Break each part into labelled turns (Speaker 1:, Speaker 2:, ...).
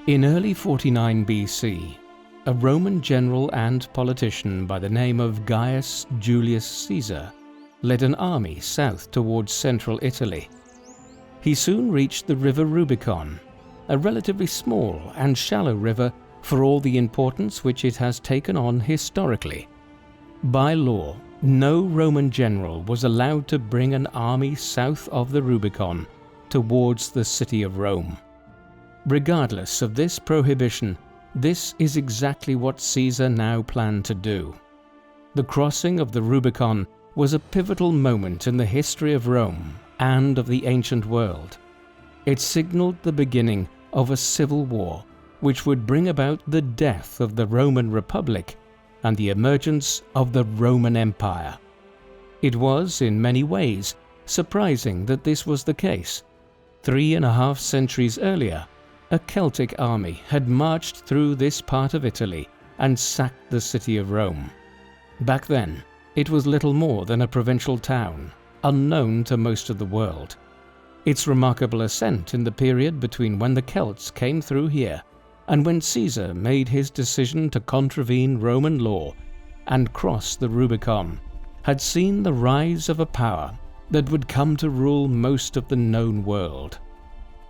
Speaker 1: In early 49 BC, a Roman general and politician by the name of Gaius Julius Caesar led an army south towards central Italy. He soon reached the river Rubicon, a relatively small and shallow river for all the importance which it has taken on historically. By law, no Roman general was allowed to bring an army south of the Rubicon towards the city of Rome. Regardless of this prohibition, this is exactly what Caesar now planned to do. The crossing of the Rubicon was a pivotal moment in the history of Rome and of the ancient world. It signaled the beginning of a civil war which would bring about the death of the Roman Republic and the emergence of the Roman Empire. It was, in many ways, surprising that this was the case. 3.5 centuries earlier, a Celtic army had marched through this part of Italy and sacked the city of Rome. Back then, it was little more than a provincial town, unknown to most of the world. Its remarkable ascent in the period between when the Celts came through here and when Caesar made his decision to contravene Roman law and cross the Rubicon had seen the rise of a power that would come to rule most of the known world.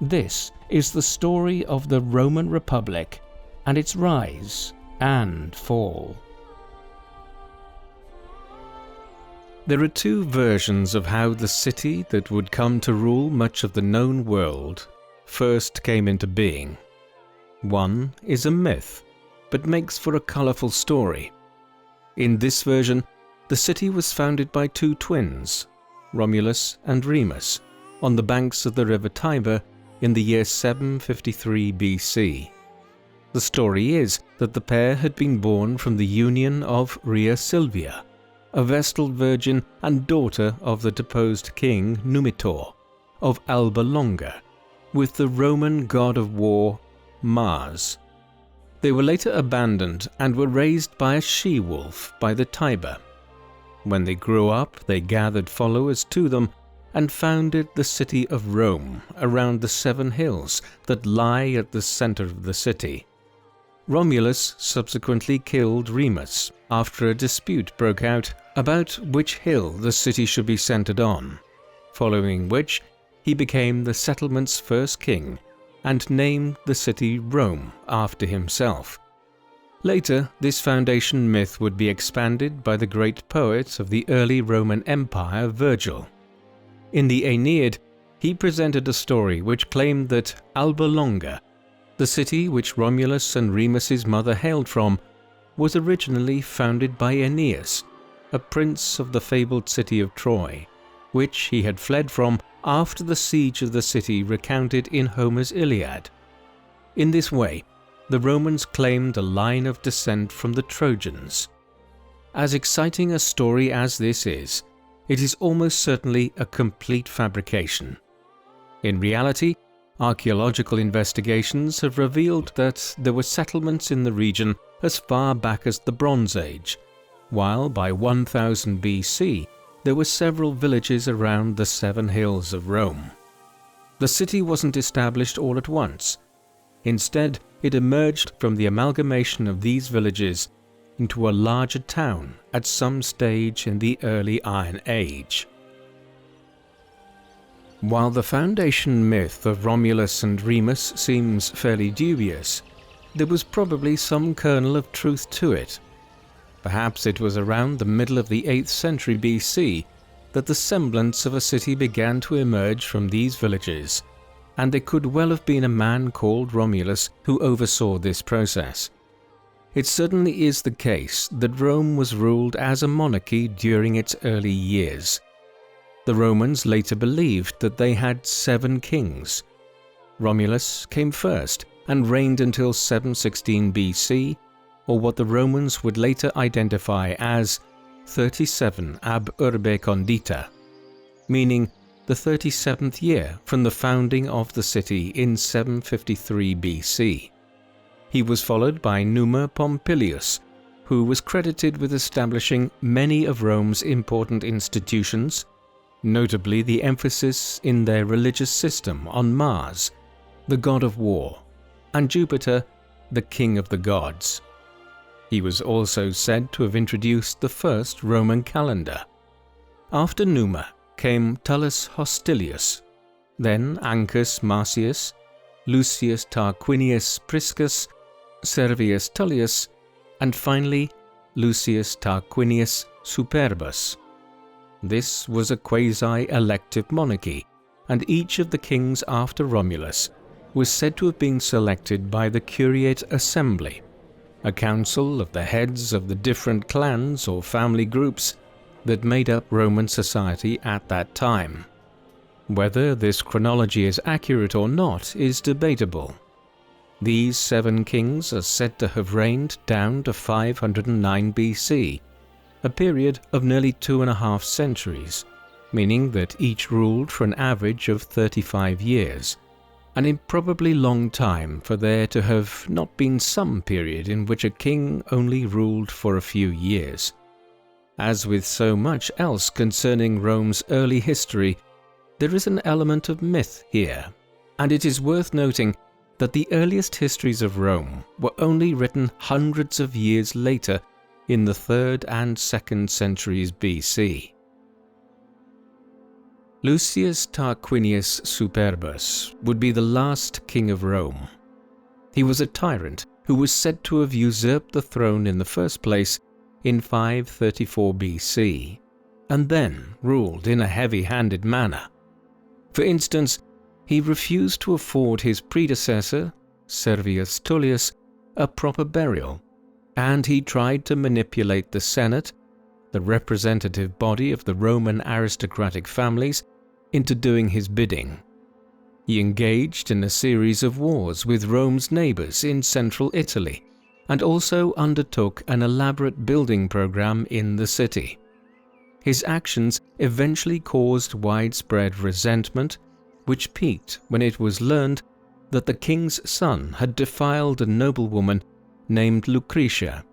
Speaker 1: This is the story of the Roman Republic and its rise and fall. There are two versions of how the city that would come to rule much of the known world first came into being. One is a myth, but makes for a colourful story. In this version, the city was founded by two twins, Romulus and Remus, on the banks of the river Tiber in the year 753 BC. The story is that the pair had been born from the union of Rhea Silvia, a Vestal virgin and daughter of the deposed king Numitor of Alba Longa, with the Roman god of war Mars. They were later abandoned and were raised by a she-wolf by the Tiber. When they grew up, they gathered followers to them and founded the city of Rome around the 7 hills that lie at the center of the city. Romulus subsequently killed Remus after a dispute broke out about which hill the city should be centered on, following which he became the settlement's first king and named the city Rome after himself. Later, this foundation myth would be expanded by the great poet of the early Roman Empire, Virgil. In the Aeneid, he presented a story which claimed that Alba Longa, the city which Romulus and Remus's mother hailed from, was originally founded by Aeneas, a prince of the fabled city of Troy, which he had fled from after the siege of the city recounted in Homer's Iliad. In this way, the Romans claimed a line of descent from the Trojans. As exciting a story as this is, it is almost certainly a complete fabrication. In reality, archaeological investigations have revealed that there were settlements in the region as far back as the Bronze Age, while by 1000 BC there were several villages around the 7 hills of Rome. The city wasn't established all at once. Instead, it emerged from the amalgamation of these villages into a larger town at some stage in the early Iron Age. While the foundation myth of Romulus and Remus seems fairly dubious, there was probably some kernel of truth to it. Perhaps it was around the middle of the 8th century BC that the semblance of a city began to emerge from these villages, and there could well have been a man called Romulus who oversaw this process. It certainly is the case that Rome was ruled as a monarchy during its early years. The Romans later believed that they had 7 kings. Romulus came first and reigned until 716 BC, or what the Romans would later identify as 37 ab urbe condita, meaning the 37th year from the founding of the city in 753 BC. He was followed by Numa Pompilius, who was credited with establishing many of Rome's important institutions, notably the emphasis in their religious system on Mars, the god of war, and Jupiter, the king of the gods. He was also said to have introduced the first Roman calendar. After Numa came Tullus Hostilius, then Ancus Marcius, Lucius Tarquinius Priscus, Servius Tullius, and finally Lucius Tarquinius Superbus. This was a quasi-elective monarchy, and each of the kings after Romulus was said to have been selected by the Curiate Assembly, a council of the heads of the different clans or family groups that made up Roman society at that time. Whether this chronology is accurate or not is debatable. These 7 kings are said to have reigned down to 509 BC, a period of nearly 2.5 centuries, meaning that each ruled for an average of 35 years, an improbably long time for there to have not been some period in which a king only ruled for a few years. As with so much else concerning Rome's early history, there is an element of myth here, and it is worth noting that the earliest histories of Rome were only written hundreds of years later in the 3rd and 2nd centuries BC. Lucius Tarquinius Superbus would be the last king of Rome. He was a tyrant who was said to have usurped the throne in the first place in 534 BC, and then ruled in a heavy-handed manner. For instance, he refused to afford his predecessor, Servius Tullius, a proper burial, and he tried to manipulate the Senate, the representative body of the Roman aristocratic families, into doing his bidding. He engaged in a series of wars with Rome's neighbors in central Italy, and also undertook an elaborate building program in the city. His actions eventually caused widespread resentment, which peaked when it was learned that the king's son had defiled a noblewoman named Lucretia,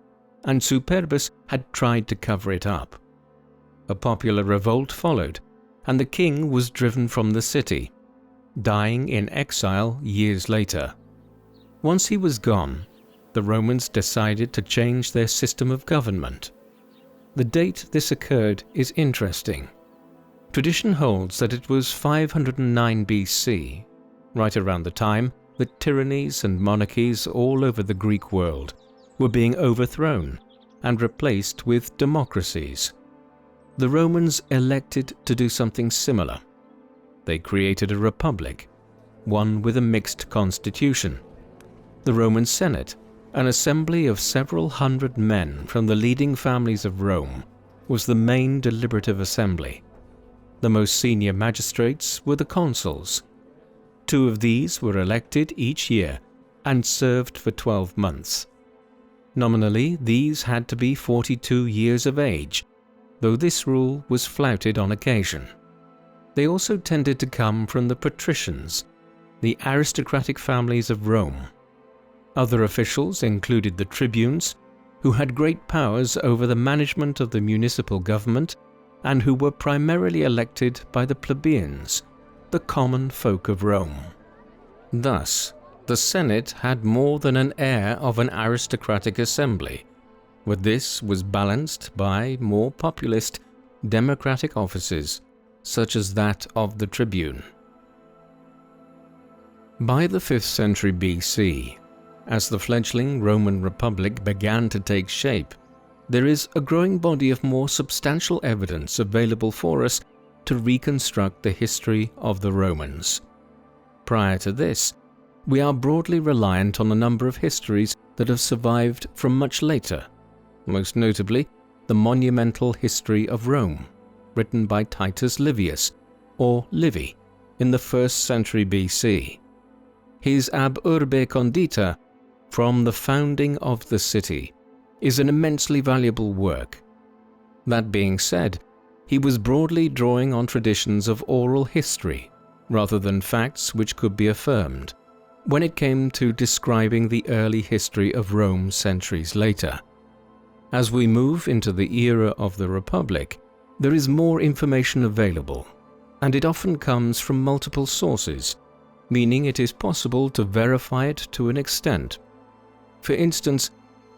Speaker 1: and Superbus had tried to cover it up. A popular revolt followed, and the king was driven from the city, dying in exile years later. Once he was gone, the Romans decided to change their system of government. The date this occurred is interesting. Tradition holds that it was 509 BC, right around the time that tyrannies and monarchies all over the Greek world were being overthrown and replaced with democracies. The Romans elected to do something similar. They created a republic, one with a mixed constitution. The Roman Senate, an assembly of several hundred men from the leading families of Rome, was the main deliberative assembly. The most senior magistrates were the consuls. 2 of these were elected each year and served for 12 months. Nominally, these had to be 42 years of age, though this rule was flouted on occasion. They also tended to come from the patricians, the aristocratic families of Rome. Other officials included the tribunes, who had great powers over the management of the municipal government and who were primarily elected by the plebeians, the common folk of Rome. Thus, the Senate had more than an air of an aristocratic assembly, but this was balanced by more populist, democratic offices, such as that of the tribune. By the 5th century BC, as the fledgling Roman Republic began to take shape, there is a growing body of more substantial evidence available for us to reconstruct the history of the Romans. Prior to this, we are broadly reliant on a number of histories that have survived from much later, most notably the monumental History of Rome, written by Titus Livius, or Livy, in the 1st century BC. His Ab Urbe Condita, From the Founding of the City, is an immensely valuable work. That being said, he was broadly drawing on traditions of oral history, rather than facts which could be affirmed, when it came to describing the early history of Rome centuries later. As we move into the era of the Republic, there is more information available, and it often comes from multiple sources, meaning it is possible to verify it to an extent. For instance,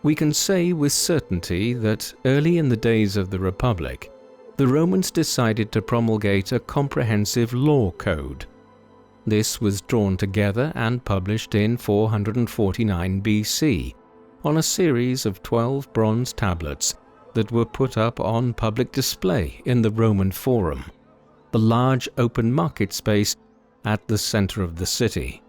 Speaker 1: we can say with certainty that early in the days of the Republic, the Romans decided to promulgate a comprehensive law code. This was drawn together and published in 449 BC on a series of 12 bronze tablets that were put up on public display in the Roman Forum, the large open market space at the center of the city.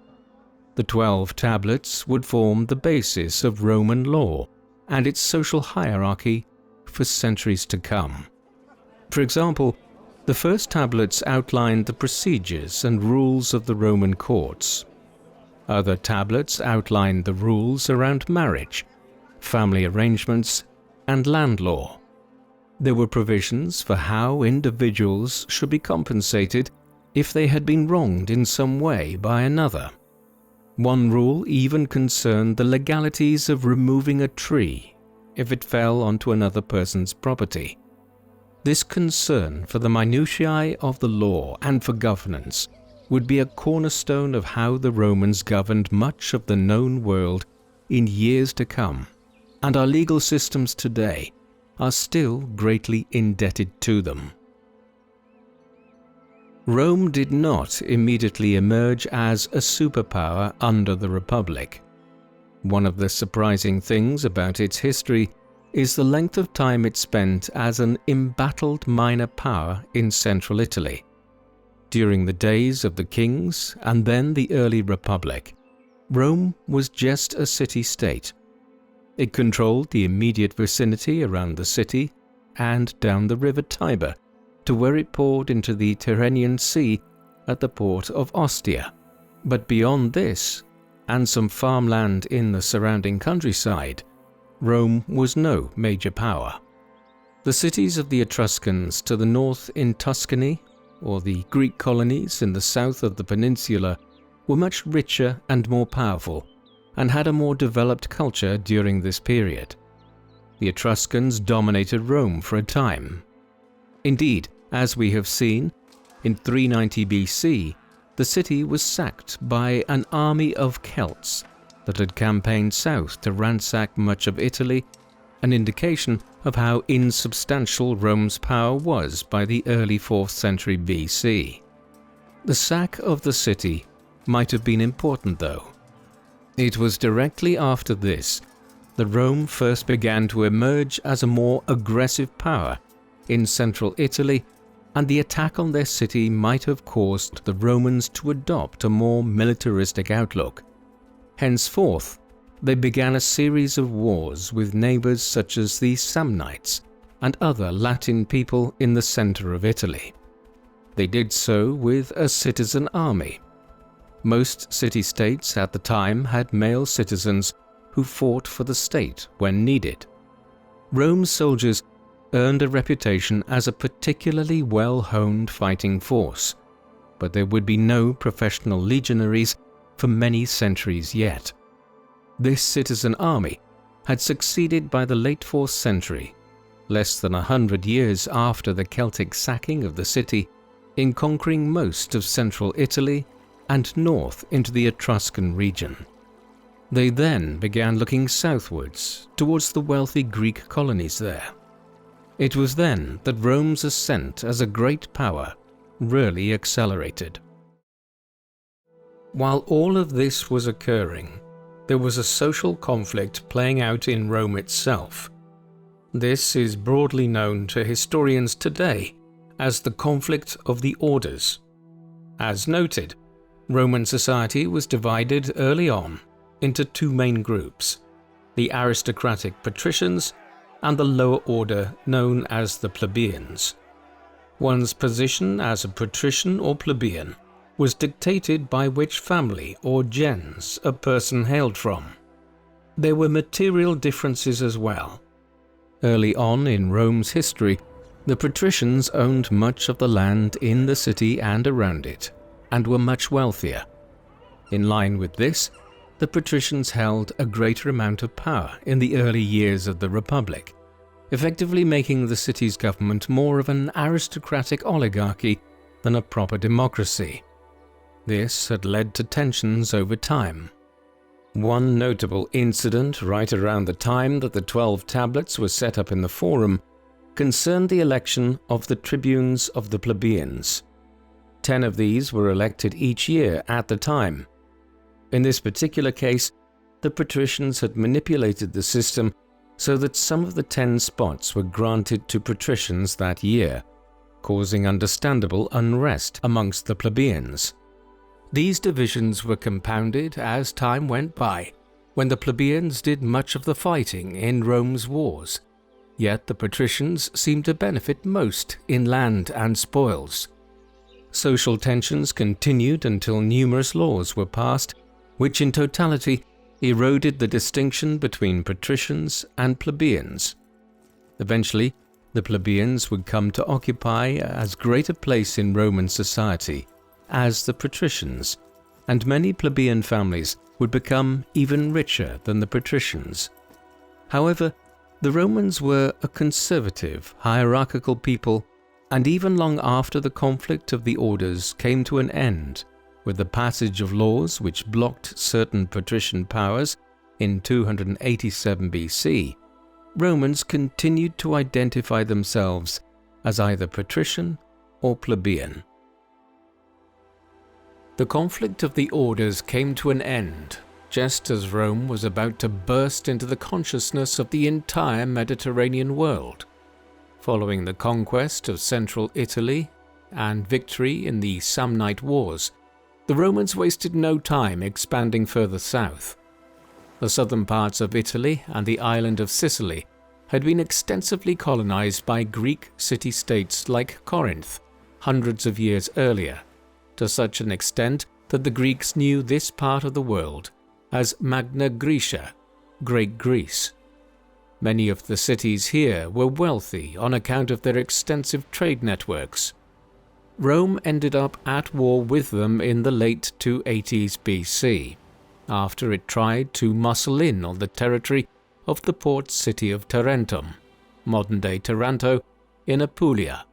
Speaker 1: The 12 tablets would form the basis of Roman law and its social hierarchy for centuries to come. For example, the first tablets outlined the procedures and rules of the Roman courts. Other tablets outlined the rules around marriage, family arrangements, and land law. There were provisions for how individuals should be compensated if they had been wronged in some way by another. One rule even concerned the legalities of removing a tree if it fell onto another person's property. This concern for the minutiae of the law and for governance would be a cornerstone of how the Romans governed much of the known world in years to come, and our legal systems today are still greatly indebted to them. Rome did not immediately emerge as a superpower under the Republic. One of the surprising things about its history is the length of time it spent as an embattled minor power in central Italy. During the days of the kings and then the early Republic, Rome was just a city-state. It controlled the immediate vicinity around the city and down the river Tiber to where it poured into the Tyrrhenian Sea at the port of Ostia. But beyond this, and some farmland in the surrounding countryside, Rome was no major power. The cities of the Etruscans to the north in Tuscany, or the Greek colonies in the south of the peninsula, were much richer and more powerful, and had a more developed culture during this period. The Etruscans dominated Rome for a time. Indeed, as we have seen, in 390 BC, the city was sacked by an army of Celts that had campaigned south to ransack much of Italy, an indication of how insubstantial Rome's power was by the early 4th century BC. The sack of the city might have been important though. It was directly after this that Rome first began to emerge as a more aggressive power in central Italy, and the attack on their city might have caused the Romans to adopt a more militaristic outlook. Henceforth, they began a series of wars with neighbors such as the Samnites and other Latin people in the center of Italy. They did so with a citizen army. Most city-states at the time had male citizens who fought for the state when needed. Rome's soldiers earned a reputation as a particularly well-honed fighting force, but there would be no professional legionaries for many centuries yet. This citizen army had succeeded by the late 4th century, less than 100 years after the Celtic sacking of the city, in conquering most of central Italy and north into the Etruscan region. They then began looking southwards towards the wealthy Greek colonies there. It was then that Rome's ascent as a great power really accelerated. While all of this was occurring, there was a social conflict playing out in Rome itself. This is broadly known to historians today as the conflict of the orders. As noted, Roman society was divided early on into two main groups, the aristocratic patricians and the lower order known as the plebeians. One's position as a patrician or plebeian was dictated by which family or gens a person hailed from. There were material differences as well. Early on in Rome's history, the patricians owned much of the land in the city and around it, and were much wealthier. In line with this, the patricians held a greater amount of power in the early years of the Republic, effectively making the city's government more of an aristocratic oligarchy than a proper democracy. This had led to tensions over time. One notable incident right around the time that the 12 tablets were set up in the Forum concerned the election of the tribunes of the plebeians. 10 of these were elected each year at the time. In this particular case, the patricians had manipulated the system so that some of the 10 spots were granted to patricians that year, causing understandable unrest amongst the plebeians. These divisions were compounded as time went by, when the plebeians did much of the fighting in Rome's wars, yet the patricians seemed to benefit most in land and spoils. Social tensions continued until numerous laws were passed, which in totality eroded the distinction between patricians and plebeians. Eventually, the plebeians would come to occupy as great a place in Roman society as the patricians, and many plebeian families would become even richer than the patricians. However, the Romans were a conservative, hierarchical people, and even long after the conflict of the orders came to an end with the passage of laws which blocked certain patrician powers in 287 BC, Romans continued to identify themselves as either patrician or plebeian. The conflict of the orders came to an end just as Rome was about to burst into the consciousness of the entire Mediterranean world. Following the conquest of central Italy and victory in the Samnite Wars, the Romans wasted no time expanding further south. The southern parts of Italy and the island of Sicily had been extensively colonized by Greek city-states like Corinth hundreds of years earlier, to such an extent that the Greeks knew this part of the world as Magna Graecia, Great Greece. Many of the cities here were wealthy on account of their extensive trade networks. Rome ended up at war with them in the late 280s BC, after it tried to muscle in on the territory of the port city of Tarentum, modern-day Taranto, in Apulia.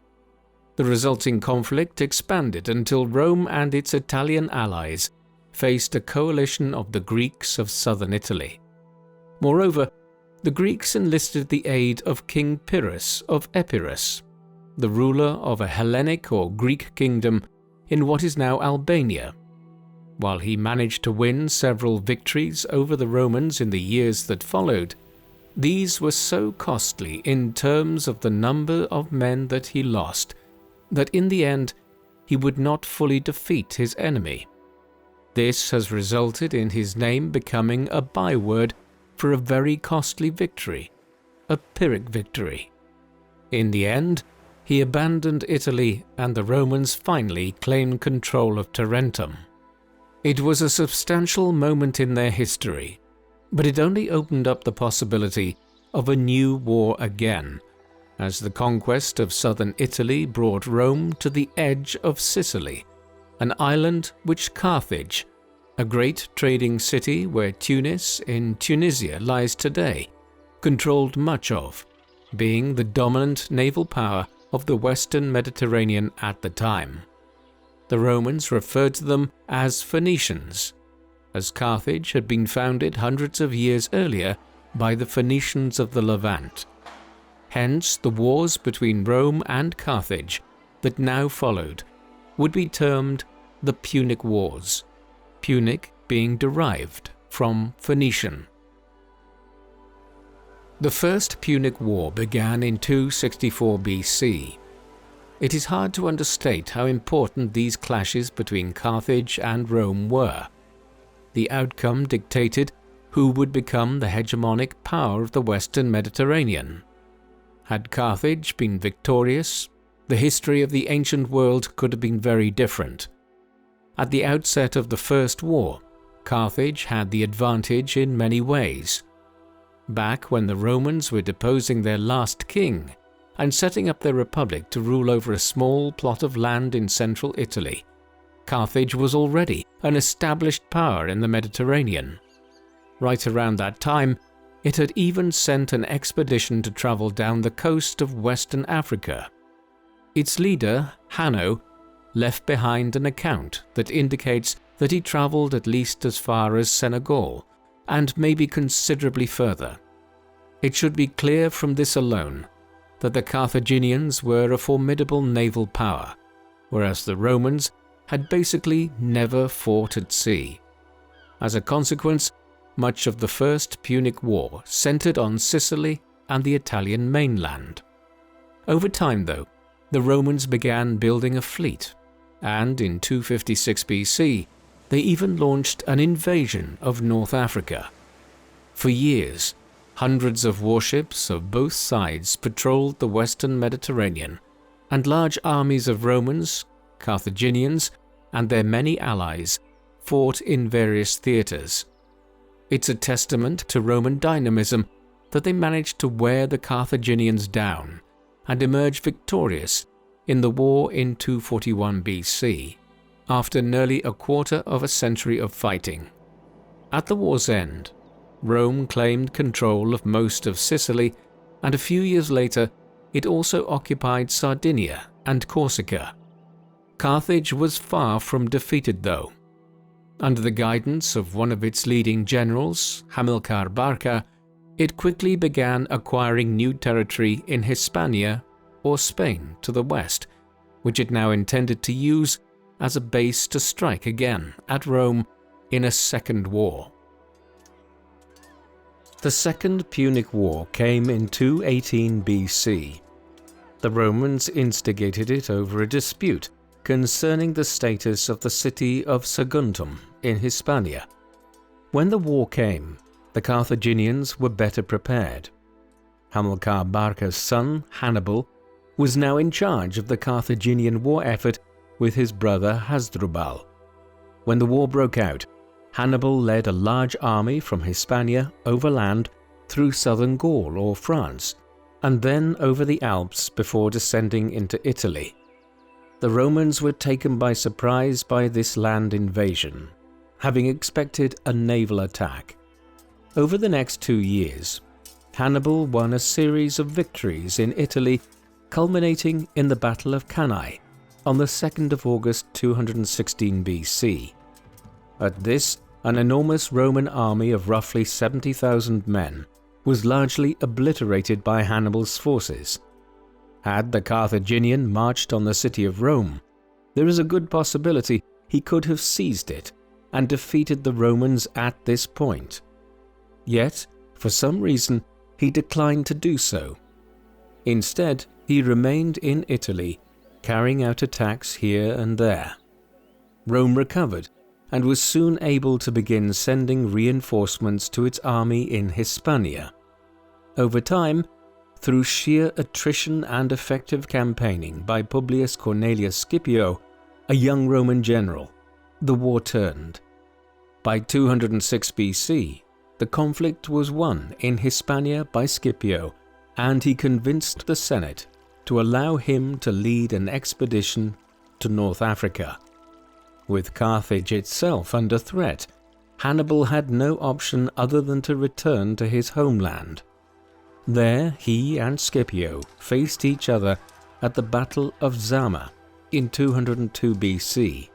Speaker 1: The resulting conflict expanded until Rome and its Italian allies faced a coalition of the Greeks of southern Italy. Moreover, the Greeks enlisted the aid of King Pyrrhus of Epirus, the ruler of a Hellenic or Greek kingdom in what is now Albania. While he managed to win several victories over the Romans in the years that followed, these were so costly in terms of the number of men that he lost, that in the end he would not fully defeat his enemy. This has resulted in his name becoming a byword for a very costly victory, a Pyrrhic victory. In the end, he abandoned Italy and the Romans finally claimed control of Tarentum. It was a substantial moment in their history, but it only opened up the possibility of a new war again, as the conquest of southern Italy brought Rome to the edge of Sicily, an island which Carthage, a great trading city where Tunis in Tunisia lies today, controlled much of, being the dominant naval power of the Western Mediterranean at the time. The Romans referred to them as Phoenicians, as Carthage had been founded hundreds of years earlier by the Phoenicians of the Levant. Hence, the wars between Rome and Carthage that now followed would be termed the Punic Wars, Punic being derived from Phoenician. The First Punic War began in 264 BC. It is hard to understate how important these clashes between Carthage and Rome were. The outcome dictated who would become the hegemonic power of the Western Mediterranean. Had Carthage been victorious, the history of the ancient world could have been very different. At the outset of the First War, Carthage had the advantage in many ways. Back when the Romans were deposing their last king and setting up their republic to rule over a small plot of land in central Italy, Carthage was already an established power in the Mediterranean. Right around that time, it had even sent an expedition to travel down the coast of Western Africa. Its leader, Hanno, left behind an account that indicates that he travelled at least as far as Senegal, and maybe considerably further. It should be clear from this alone that the Carthaginians were a formidable naval power, whereas the Romans had basically never fought at sea. As a consequence, much of the First Punic War centered on Sicily and the Italian mainland. Over time, though, the Romans began building a fleet, and in 256 BC, they even launched an invasion of North Africa. For years, hundreds of warships of both sides patrolled the western Mediterranean, and large armies of Romans, Carthaginians, and their many allies fought in various theatres. It's a testament to Roman dynamism that they managed to wear the Carthaginians down and emerge victorious in the war in 241 BC, after nearly a quarter of a century of fighting. At the war's end, Rome claimed control of most of Sicily, and a few years later it also occupied Sardinia and Corsica. Carthage was far from defeated though. Under the guidance of one of its leading generals, Hamilcar Barca, it quickly began acquiring new territory in Hispania or Spain to the west, which it now intended to use as a base to strike again at Rome in a second war. The Second Punic War came in 218 BC. The Romans instigated it over a dispute concerning the status of the city of Saguntum in Hispania. When the war came, the Carthaginians were better prepared. Hamilcar Barca's son, Hannibal, was now in charge of the Carthaginian war effort with his brother Hasdrubal. When the war broke out, Hannibal led a large army from Hispania overland through southern Gaul or France, and then over the Alps before descending into Italy. The Romans were taken by surprise by this land invasion, having expected a naval attack. Over the next 2 years, Hannibal won a series of victories in Italy, culminating in the Battle of Cannae on the 2nd of August 216 BC. At this, an enormous Roman army of roughly 70,000 men was largely obliterated by Hannibal's forces. Had the Carthaginian marched on the city of Rome, there is a good possibility he could have seized it and defeated the Romans at this point. Yet, for some reason, he declined to do so. Instead, he remained in Italy, carrying out attacks here and there. Rome recovered and was soon able to begin sending reinforcements to its army in Hispania. Over time, through sheer attrition and effective campaigning by Publius Cornelius Scipio, a young Roman general, the war turned. By 206 BC, the conflict was won in Hispania by Scipio, and he convinced the Senate to allow him to lead an expedition to North Africa. With Carthage itself under threat, Hannibal had no option other than to return to his homeland. There, he and Scipio faced each other at the Battle of Zama in 202 BC.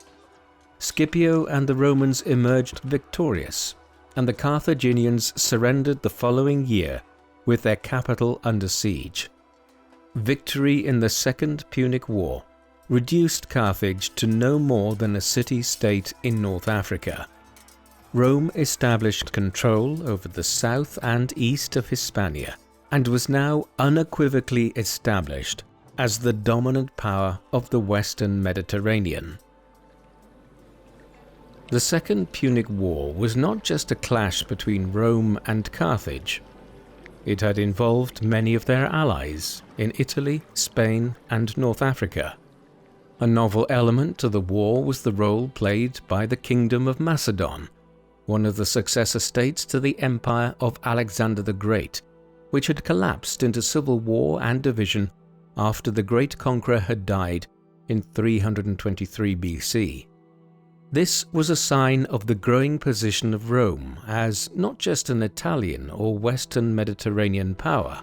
Speaker 1: Scipio and the Romans emerged victorious, and the Carthaginians surrendered the following year with their capital under siege. Victory in the Second Punic War reduced Carthage to no more than a city-state in North Africa. Rome established control over the south and east of Hispania, and was now unequivocally established as the dominant power of the western Mediterranean. The Second Punic War was not just a clash between Rome and Carthage. It had involved many of their allies in Italy, Spain, and North Africa. A novel element to the war was the role played by the Kingdom of Macedon, one of the successor states to the empire of Alexander the Great, which had collapsed into civil war and division after the great conqueror had died in 323 BC. This was a sign of the growing position of Rome as not just an Italian or Western Mediterranean power.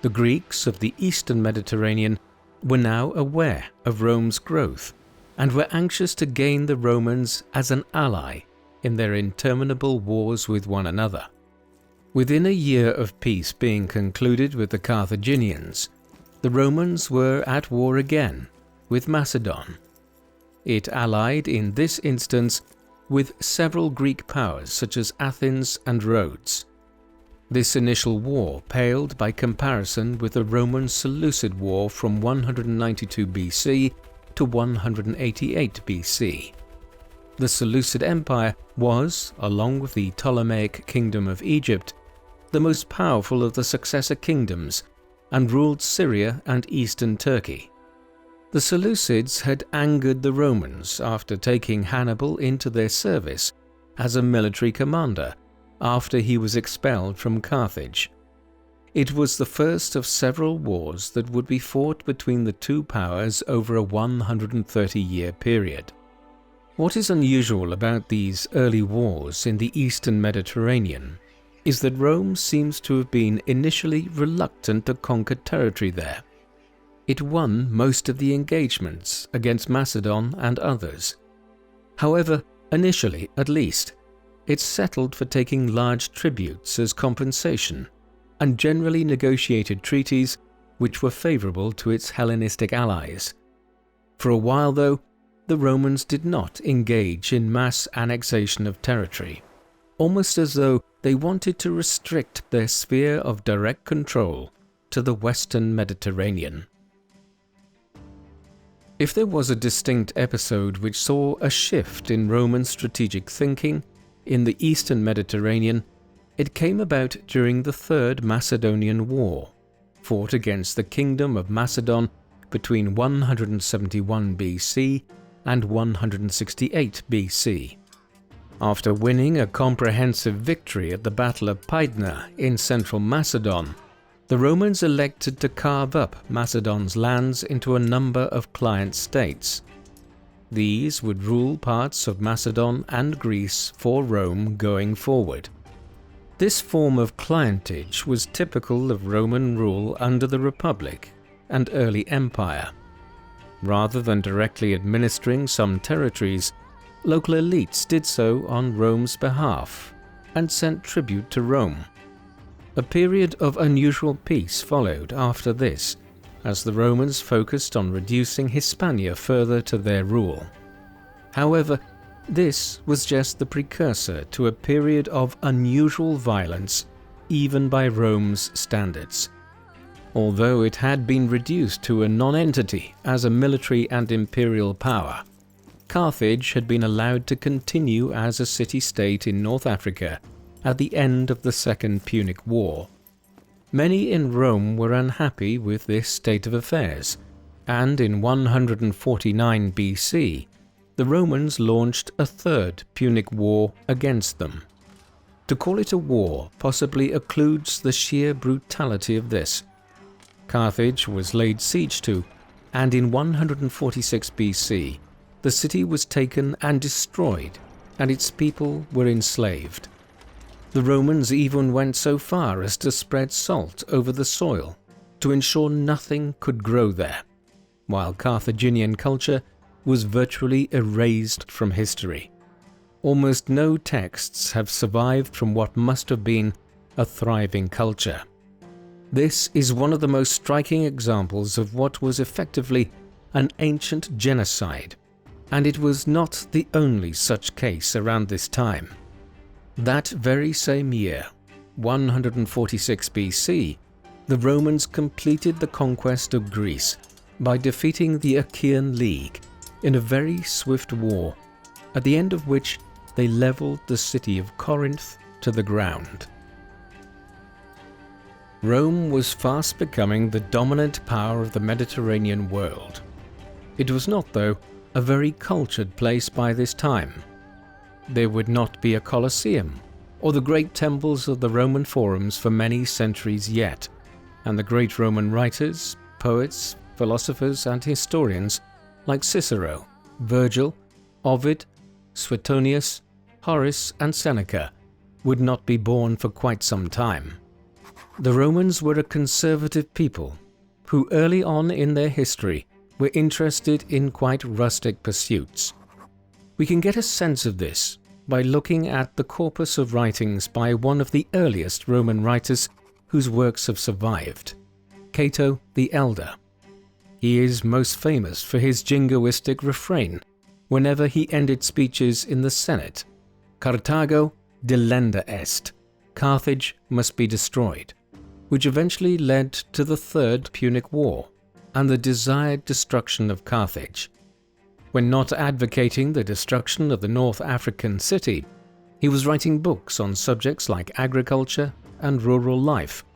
Speaker 1: The Greeks of the Eastern Mediterranean were now aware of Rome's growth and were anxious to gain the Romans as an ally in their interminable wars with one another. Within a year of peace being concluded with the Carthaginians, the Romans were at war again with Macedon. It allied in this instance with several Greek powers such as Athens and Rhodes. This initial war paled by comparison with the Roman Seleucid War from 192 BC to 188 BC. The Seleucid Empire was, along with the Ptolemaic Kingdom of Egypt, the most powerful of the successor kingdoms and ruled Syria and eastern Turkey. The Seleucids had angered the Romans after taking Hannibal into their service as a military commander after he was expelled from Carthage. It was the first of several wars that would be fought between the two powers over a 130-year period. What is unusual about these early wars in the eastern Mediterranean is that Rome seems to have been initially reluctant to conquer territory there. It won most of the engagements against Macedon and others. However, initially at least, it settled for taking large tributes as compensation and generally negotiated treaties which were favourable to its Hellenistic allies. For a while, though, the Romans did not engage in mass annexation of territory, almost as though they wanted to restrict their sphere of direct control to the western Mediterranean. If there was a distinct episode which saw a shift in Roman strategic thinking in the eastern Mediterranean, it came about during the Third Macedonian War, fought against the Kingdom of Macedon between 171 BC and 168 BC. After winning a comprehensive victory at the Battle of Pydna in central Macedon, the Romans elected to carve up Macedon's lands into a number of client states. These would rule parts of Macedon and Greece for Rome going forward. This form of clientage was typical of Roman rule under the Republic and early Empire. Rather than directly administering some territories, local elites did so on Rome's behalf and sent tribute to Rome. A period of unusual peace followed after this, as the Romans focused on reducing Hispania further to their rule. However, this was just the precursor to a period of unusual violence, even by Rome's standards. Although it had been reduced to a non-entity as a military and imperial power, Carthage had been allowed to continue as a city-state in North Africa at the end of the Second Punic War. Many in Rome were unhappy with this state of affairs, and in 149 BC, the Romans launched a Third Punic War against them. To call it a war possibly occludes the sheer brutality of this. Carthage was laid siege to, and in 146 BC, the city was taken and destroyed, and its people were enslaved. The Romans even went so far as to spread salt over the soil to ensure nothing could grow there, while Carthaginian culture was virtually erased from history. Almost no texts have survived from what must have been a thriving culture. This is one of the most striking examples of what was effectively an ancient genocide, and it was not the only such case around this time. That very same year, 146 BC, the Romans completed the conquest of Greece by defeating the Achaean League in a very swift war, at the end of which they leveled the city of Corinth to the ground. Rome was fast becoming the dominant power of the Mediterranean world. It was not, though, a very cultured place by this time. There would not be a Colosseum or the great temples of the Roman forums for many centuries yet, and the great Roman writers, poets, philosophers and historians like Cicero, Virgil, Ovid, Suetonius, Horace and Seneca would not be born for quite some time. The Romans were a conservative people who early on in their history were interested in quite rustic pursuits. We can get a sense of this by looking at the corpus of writings by one of the earliest Roman writers whose works have survived, Cato the Elder. He is most famous for his jingoistic refrain whenever he ended speeches in the Senate: "Carthago delenda est," Carthage must be destroyed, which eventually led to the Third Punic War and the desired destruction of Carthage. When not advocating the destruction of the North African city, he was writing books on subjects like agriculture and rural life,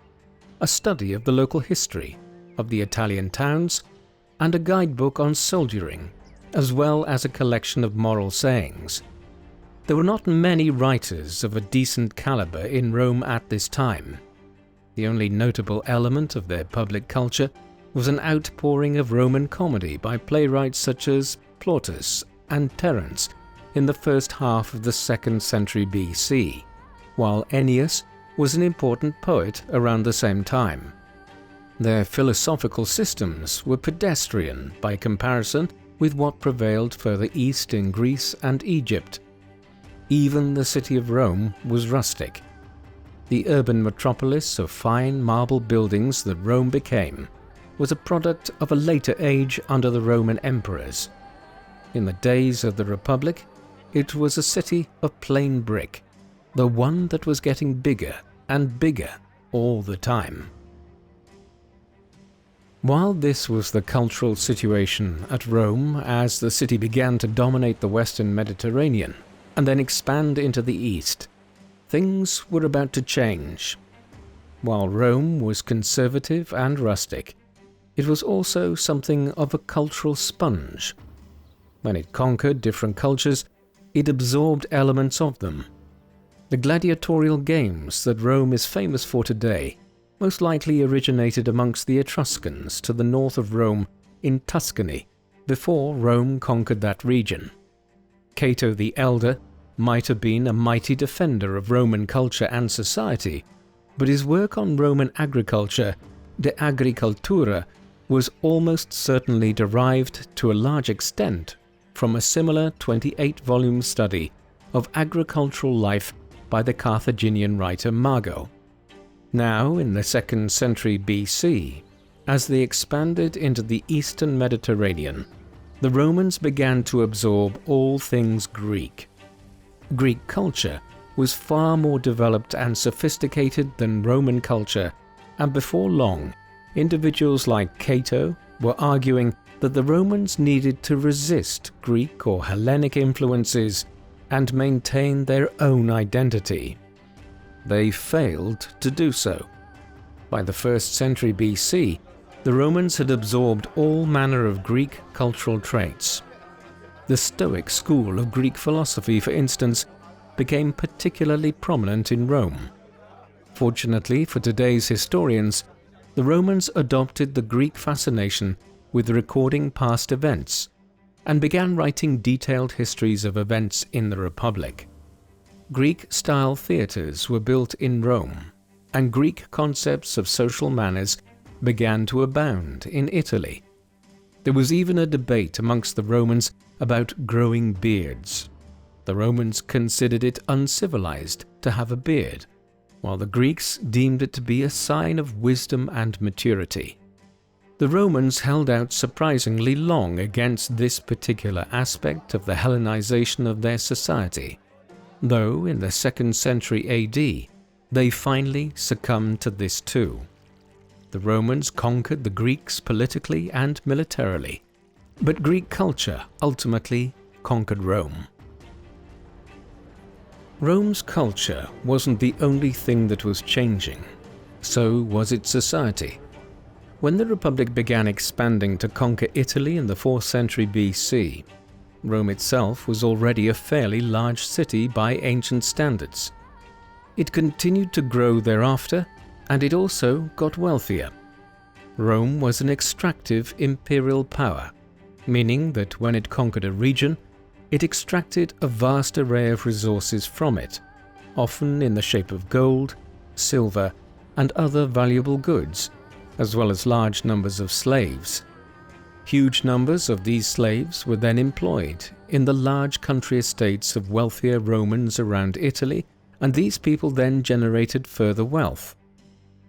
Speaker 1: a study of the local history of the Italian towns, and a guidebook on soldiering, as well as a collection of moral sayings. There were not many writers of a decent caliber in Rome at this time. The only notable element of their public culture was an outpouring of Roman comedy by playwrights such as Plautus and Terence in the first half of the 2nd century BC, while Ennius was an important poet around the same time. Their philosophical systems were pedestrian by comparison with what prevailed further east in Greece and Egypt. Even the city of Rome was rustic. The urban metropolis of fine marble buildings that Rome became was a product of a later age under the Roman emperors. In the days of the Republic, it was a city of plain brick, the one that was getting bigger and bigger all the time. While this was the cultural situation at Rome as the city began to dominate the Western Mediterranean and then expand into the East, things were about to change. While Rome was conservative and rustic, it was also something of a cultural sponge. When it conquered different cultures, it absorbed elements of them. The gladiatorial games that Rome is famous for today most likely originated amongst the Etruscans to the north of Rome in Tuscany, before Rome conquered that region. Cato the Elder might have been a mighty defender of Roman culture and society, but his work on Roman agriculture, De Agricultura, was almost certainly derived to a large extent from a similar 28-volume study of agricultural life by the Carthaginian writer Mago. Now, in the 2nd century BC, as they expanded into the eastern Mediterranean, the Romans began to absorb all things Greek. Greek culture was far more developed and sophisticated than Roman culture, and before long, individuals like Cato were arguing that the Romans needed to resist Greek or Hellenic influences and maintain their own identity. They failed to do so. By the 1st century BC, the Romans had absorbed all manner of Greek cultural traits. The Stoic school of Greek philosophy, for instance, became particularly prominent in Rome. Fortunately for today's historians, the Romans adopted the Greek fascination with recording past events and began writing detailed histories of events in the Republic. Greek-style theatres were built in Rome, and Greek concepts of social manners began to abound in Italy. There was even a debate amongst the Romans about growing beards. The Romans considered it uncivilized to have a beard, while the Greeks deemed it to be a sign of wisdom and maturity. The Romans held out surprisingly long against this particular aspect of the Hellenization of their society, though in the 2nd century AD they finally succumbed to this too. The Romans conquered the Greeks politically and militarily, but Greek culture ultimately conquered Rome. Rome's culture wasn't the only thing that was changing, so was its society. When the Republic began expanding to conquer Italy in the 4th century BC, Rome itself was already a fairly large city by ancient standards. It continued to grow thereafter, and it also got wealthier. Rome was an extractive imperial power, meaning that when it conquered a region, it extracted a vast array of resources from it, often in the shape of gold, silver, and other valuable goods, as well as large numbers of slaves. Huge numbers of these slaves were then employed in the large country estates of wealthier Romans around Italy, and these people then generated further wealth.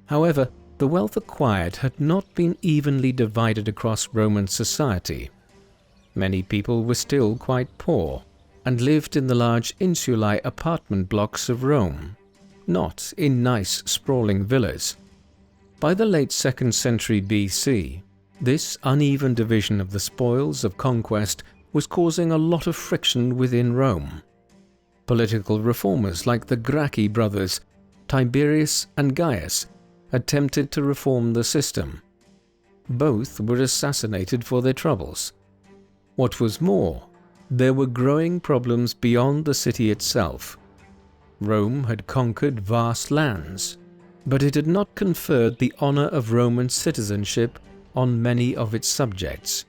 Speaker 1: However, the wealth acquired had not been evenly divided across Roman society. Many people were still quite poor and lived in the large insulae apartment blocks of Rome, not in nice sprawling villas. By the late 2nd century BC, this uneven division of the spoils of conquest was causing a lot of friction within Rome. Political reformers like the Gracchi brothers, Tiberius and Gaius, attempted to reform the system. Both were assassinated for their troubles. What was more, there were growing problems beyond the city itself. Rome had conquered vast lands, but it had not conferred the honor of Roman citizenship on many of its subjects.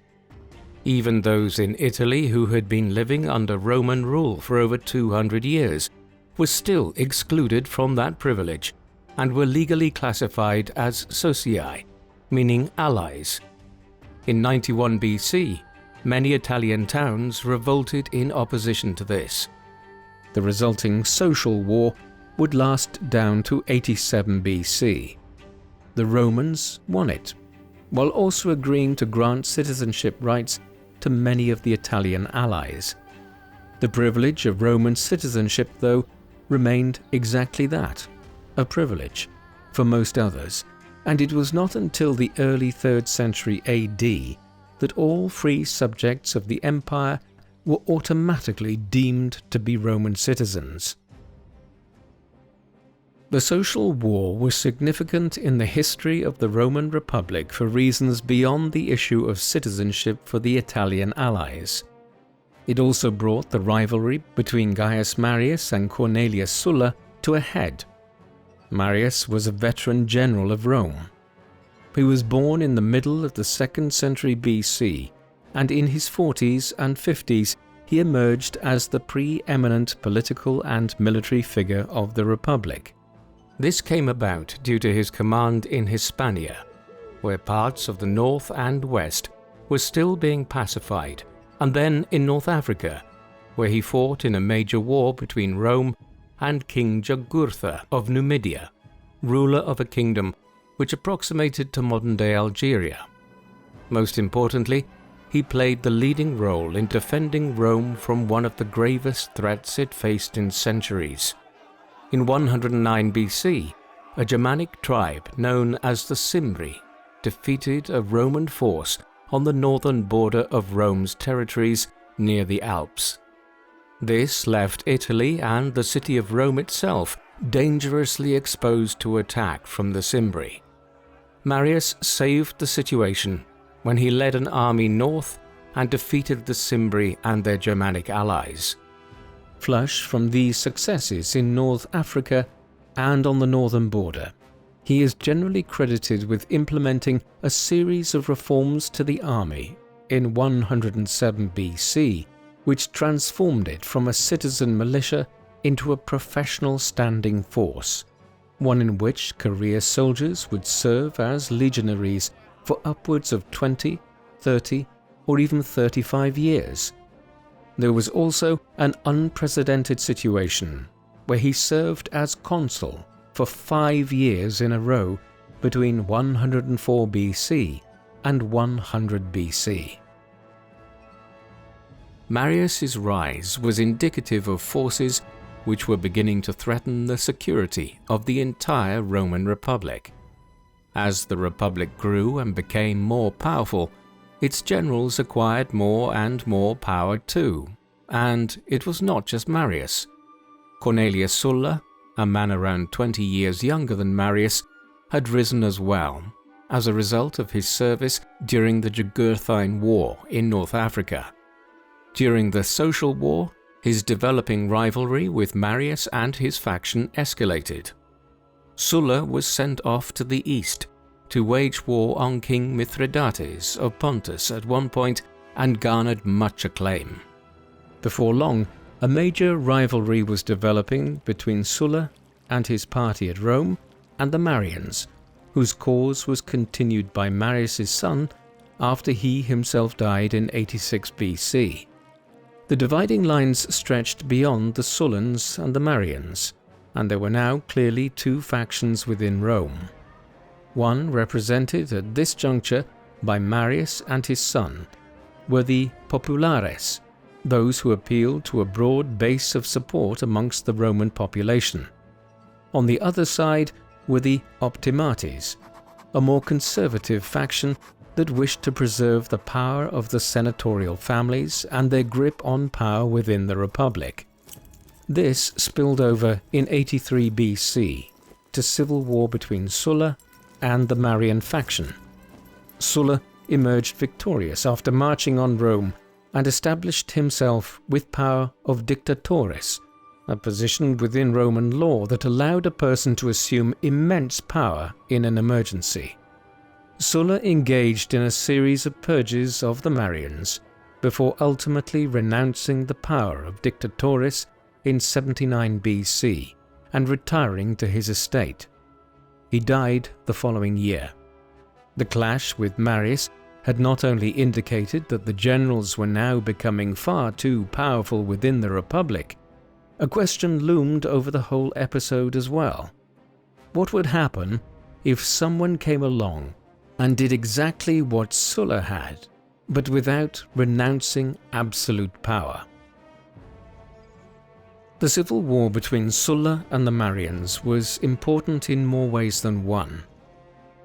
Speaker 1: Even those in Italy who had been living under Roman rule for over 200 years were still excluded from that privilege and were legally classified as socii, meaning allies. In 91 BC, many Italian towns revolted in opposition to this. The resulting social war would last down to 87 BC. The Romans won it, while also agreeing to grant citizenship rights to many of the Italian allies. The privilege of Roman citizenship, though, remained exactly that, a privilege, for most others, and it was not until the early 3rd century AD that all free subjects of the empire were automatically deemed to be Roman citizens. The social war was significant in the history of the Roman Republic for reasons beyond the issue of citizenship for the Italian allies. It also brought the rivalry between Gaius Marius and Cornelius Sulla to a head. Marius was a veteran general of Rome. He was born in the middle of the 2nd century BC, and in his 40s and 50s he emerged as the preeminent political and military figure of the Republic. This came about due to his command in Hispania, where parts of the north and west were still being pacified, and then in North Africa, where he fought in a major war between Rome and King Jugurtha of Numidia, ruler of a kingdom which approximated to modern-day Algeria. Most importantly, he played the leading role in defending Rome from one of the gravest threats it faced in centuries. In 109 BC, a Germanic tribe known as the Cimbri defeated a Roman force on the northern border of Rome's territories near the Alps. This left Italy and the city of Rome itself dangerously exposed to attack from the Cimbri. Marius saved the situation when he led an army north and defeated the Cimbri and their Germanic allies. Flush from these successes in North Africa and on the northern border, he is generally credited with implementing a series of reforms to the army in 107 BC, which transformed it from a citizen militia into a professional standing force, one in which career soldiers would serve as legionaries for upwards of 20, 30, or even 35 years. There was also an unprecedented situation where he served as consul for 5 years in a row between 104 BC and 100 BC. Marius's rise was indicative of forces which were beginning to threaten the security of the entire Roman Republic. As the Republic grew and became more powerful, its generals acquired more and more power too, and it was not just Marius. Cornelius Sulla, a man around 20 years younger than Marius, had risen as well, as a result of his service during the Jugurthine War in North Africa. During the Social War, his developing rivalry with Marius and his faction escalated. Sulla was sent off to the east to wage war on King Mithridates of Pontus at one point and garnered much acclaim. Before long, a major rivalry was developing between Sulla and his party at Rome and the Marians, whose cause was continued by Marius' son, after he himself died in 86 BC. The dividing lines stretched beyond the Sullans and the Marians, and there were now clearly two factions within Rome. One, represented at this juncture by Marius and his son, were the populares, those who appealed to a broad base of support amongst the Roman population. On the other side were the optimates, a more conservative faction that wished to preserve the power of the senatorial families and their grip on power within the Republic. This spilled over in 83 BC to civil war between Sulla and the Marian faction. Sulla emerged victorious after marching on Rome and established himself with power of dictatoris, a position within Roman law that allowed a person to assume immense power in an emergency. Sulla engaged in a series of purges of the Marians before ultimately renouncing the power of dictatoris in 79 BC and retiring to his estate. He died the following year. The clash with Marius had not only indicated that the generals were now becoming far too powerful within the Republic, a question loomed over the whole episode as well. What would happen if someone came along and did exactly what Sulla had, but without renouncing absolute power? The civil war between Sulla and the Marians was important in more ways than one.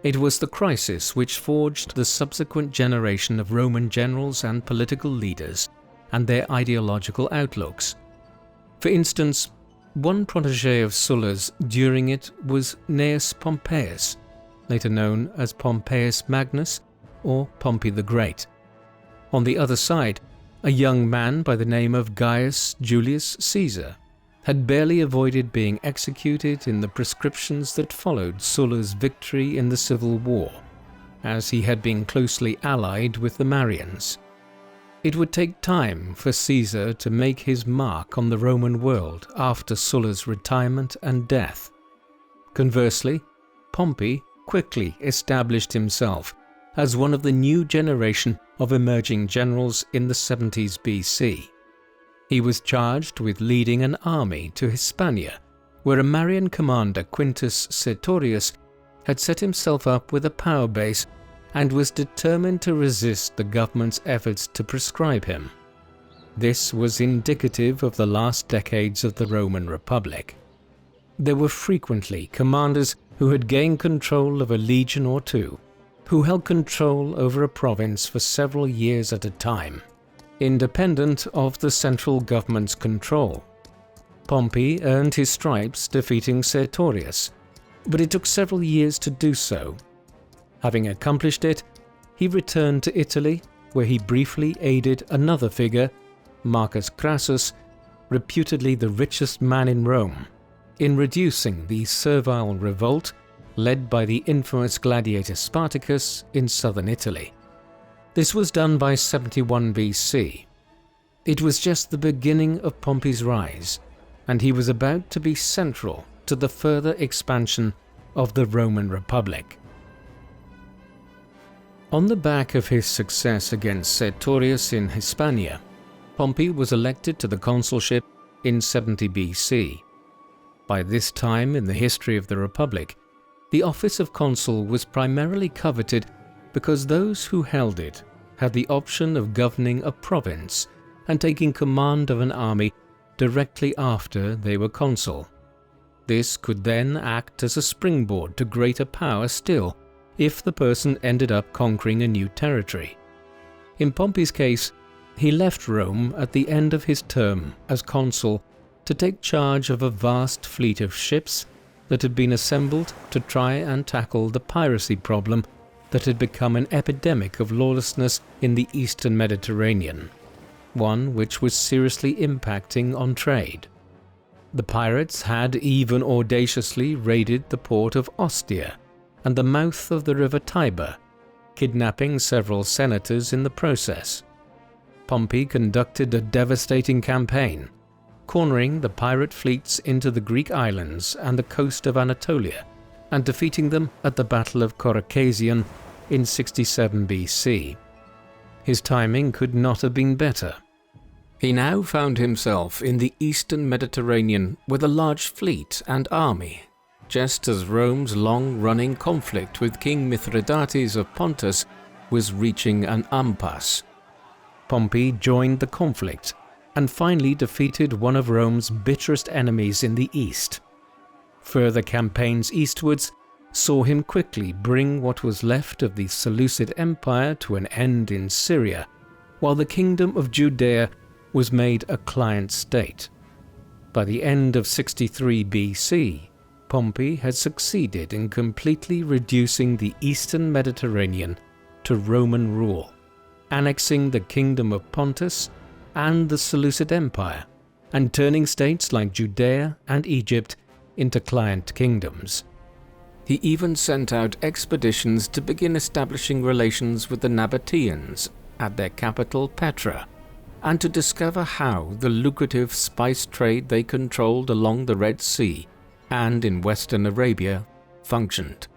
Speaker 1: It was the crisis which forged the subsequent generation of Roman generals and political leaders and their ideological outlooks. For instance, one protege of Sulla's during it was Gnaeus Pompeius, later known as Pompeius Magnus or Pompey the Great. On the other side, a young man by the name of Gaius Julius Caesar had barely avoided being executed in the proscriptions that followed Sulla's victory in the civil war, as he had been closely allied with the Marians. It would take time for Caesar to make his mark on the Roman world after Sulla's retirement and death. Conversely, Pompey quickly established himself as one of the new generation of emerging generals in the 70s BC. He was charged with leading an army to Hispania, where a Marian commander, Quintus Sertorius, had set himself up with a power base and was determined to resist the government's efforts to proscribe him. This was indicative of the last decades of the Roman Republic. There were frequently commanders who had gained control of a legion or two, who held control over a province for several years at a time, independent of the central government's control. Pompey earned his stripes defeating Sertorius, but it took several years to do so. Having accomplished it, he returned to Italy, where he briefly aided another figure, Marcus Crassus, reputedly the richest man in Rome, in reducing the servile revolt led by the infamous gladiator Spartacus in southern Italy. This was done by 71 BC. It was just the beginning of Pompey's rise, and he was about to be central to the further expansion of the Roman Republic. On the back of his success against Sertorius in Hispania, Pompey was elected to the consulship in 70 BC. By this time in the history of the Republic, the office of consul was primarily coveted because those who held it had the option of governing a province and taking command of an army directly after they were consul. This could then act as a springboard to greater power still if the person ended up conquering a new territory. In Pompey's case, he left Rome at the end of his term as consul to take charge of a vast fleet of ships that had been assembled to try and tackle the piracy problem that had become an epidemic of lawlessness in the eastern Mediterranean, one which was seriously impacting on trade. The pirates had even audaciously raided the port of Ostia and the mouth of the river Tiber, kidnapping several senators in the process. Pompey conducted a devastating campaign, cornering the pirate fleets into the Greek islands and the coast of Anatolia, and defeating them at the Battle of Coracasium in 67 BC. His timing could not have been better. He now found himself in the eastern Mediterranean with a large fleet and army, just as Rome's long-running conflict with King Mithridates of Pontus was reaching an impasse. Pompey joined the conflict and finally defeated one of Rome's bitterest enemies in the east. Further campaigns eastwards saw him quickly bring what was left of the Seleucid Empire to an end in Syria, while the kingdom of Judea was made a client state. By the end of 63 BC, Pompey had succeeded in completely reducing the eastern Mediterranean to Roman rule, annexing the kingdom of Pontus and the Seleucid Empire, and turning states like Judea and Egypt into client kingdoms. He even sent out expeditions to begin establishing relations with the Nabateans at their capital Petra, and to discover how the lucrative spice trade they controlled along the Red Sea and in western Arabia functioned.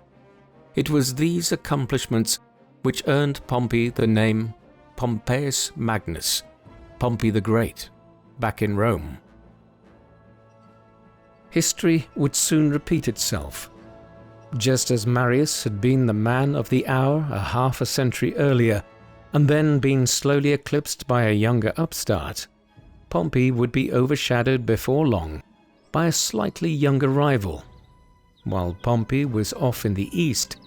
Speaker 1: It was these accomplishments which earned Pompey the name Pompeius Magnus, Pompey the Great, back in Rome. History would soon repeat itself. Just as Marius had been the man of the hour a half a century earlier, and then been slowly eclipsed by a younger upstart, Pompey would be overshadowed before long by a slightly younger rival. While Pompey was off in the east,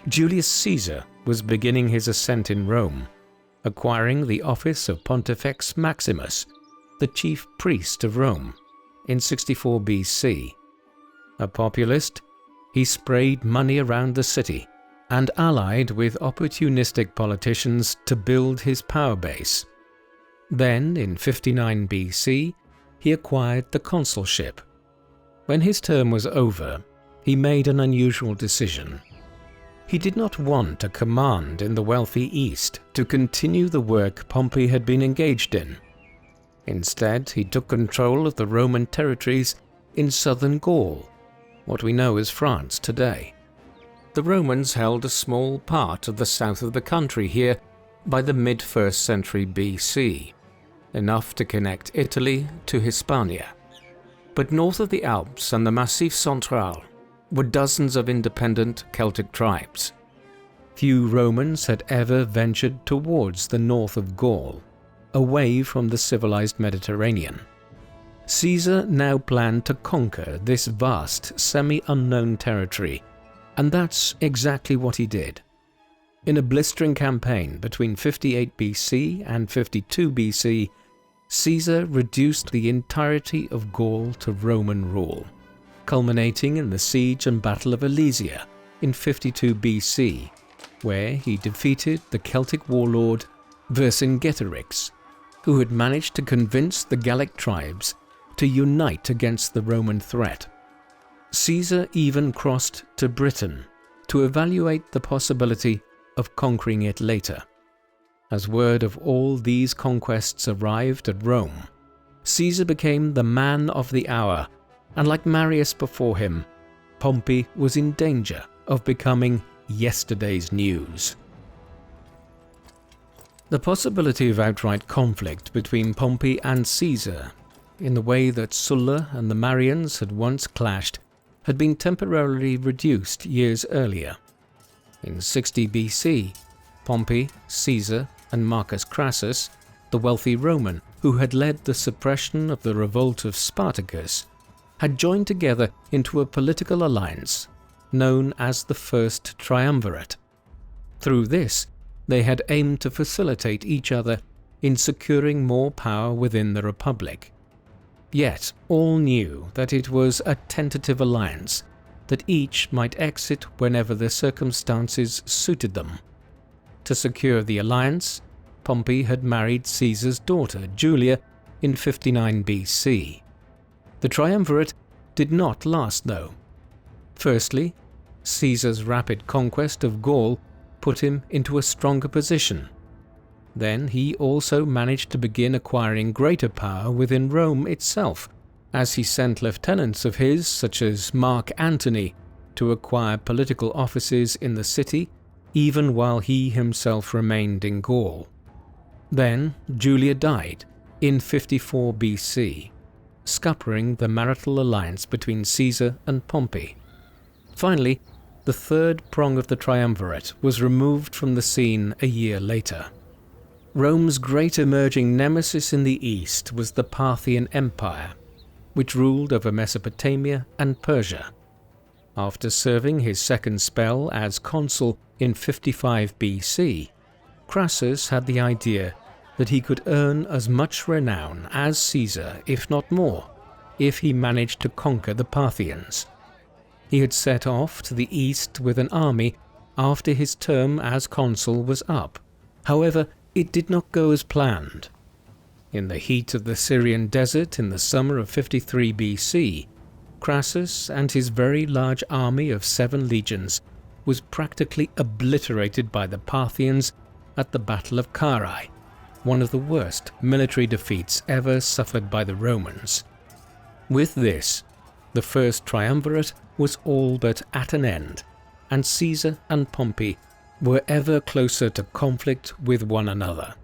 Speaker 1: Julius Caesar was beginning his ascent in Rome, acquiring the office of Pontifex Maximus, the chief priest of Rome, in 64 BC. A populist, he sprayed money around the city and allied with opportunistic politicians to build his power base. Then, in 59 BC, he acquired the consulship. When his term was over, he made an unusual decision. He did not want a command in the wealthy East to continue the work Pompey had been engaged in. Instead, he took control of the Roman territories in southern Gaul, what we know as France today. The Romans held a small part of the south of the country here by the mid-1st century BC, enough to connect Italy to Hispania. But north of the Alps and the Massif Central were dozens of independent Celtic tribes. Few Romans had ever ventured towards the north of Gaul, away from the civilized Mediterranean. Caesar now planned to conquer this vast, semi-unknown territory, and that's exactly what he did. In a blistering campaign between 58 BC and 52 BC, Caesar reduced the entirety of Gaul to Roman rule, culminating in the siege and Battle of Alesia in 52 BC, where he defeated the Celtic warlord Vercingetorix, who had managed to convince the Gallic tribes to unite against the Roman threat. Caesar even crossed to Britain to evaluate the possibility of conquering it later. As word of all these conquests arrived at Rome, Caesar became the man of the hour, and like Marius before him, Pompey was in danger of becoming yesterday's news. The possibility of outright conflict between Pompey and Caesar, in the way that Sulla and the Marians had once clashed, had been temporarily reduced years earlier. In 60 BC, Pompey, Caesar, and Marcus Crassus, the wealthy Roman who had led the suppression of the revolt of Spartacus, had joined together into a political alliance known as the First Triumvirate. Through this, they had aimed to facilitate each other in securing more power within the Republic. Yet all knew that it was a tentative alliance, that each might exit whenever the circumstances suited them. To secure the alliance, Pompey had married Caesar's daughter Julia in 59 BC. The triumvirate did not last though. Firstly, Caesar's rapid conquest of Gaul put him into a stronger position. Then he also managed to begin acquiring greater power within Rome itself, as he sent lieutenants of his, such as Mark Antony, to acquire political offices in the city, even while he himself remained in Gaul. Then Julia died in 54 BC, scuppering the marital alliance between Caesar and Pompey. Finally, the third prong of the triumvirate was removed from the scene a year later. Rome's great emerging nemesis in the east was the Parthian Empire, which ruled over Mesopotamia and Persia. After serving his second spell as consul in 55 BC, Crassus had the idea that he could earn as much renown as Caesar, if not more, if he managed to conquer the Parthians. He had set off to the east with an army after his term as consul was up. However, it did not go as planned. In the heat of the Syrian desert in the summer of 53 BC, Crassus and his very large army of 7 legions was practically obliterated by the Parthians at the Battle of Carrhae, one of the worst military defeats ever suffered by the Romans. With this, the First Triumvirate was all but at an end, and Caesar and Pompey were ever closer to conflict with one another.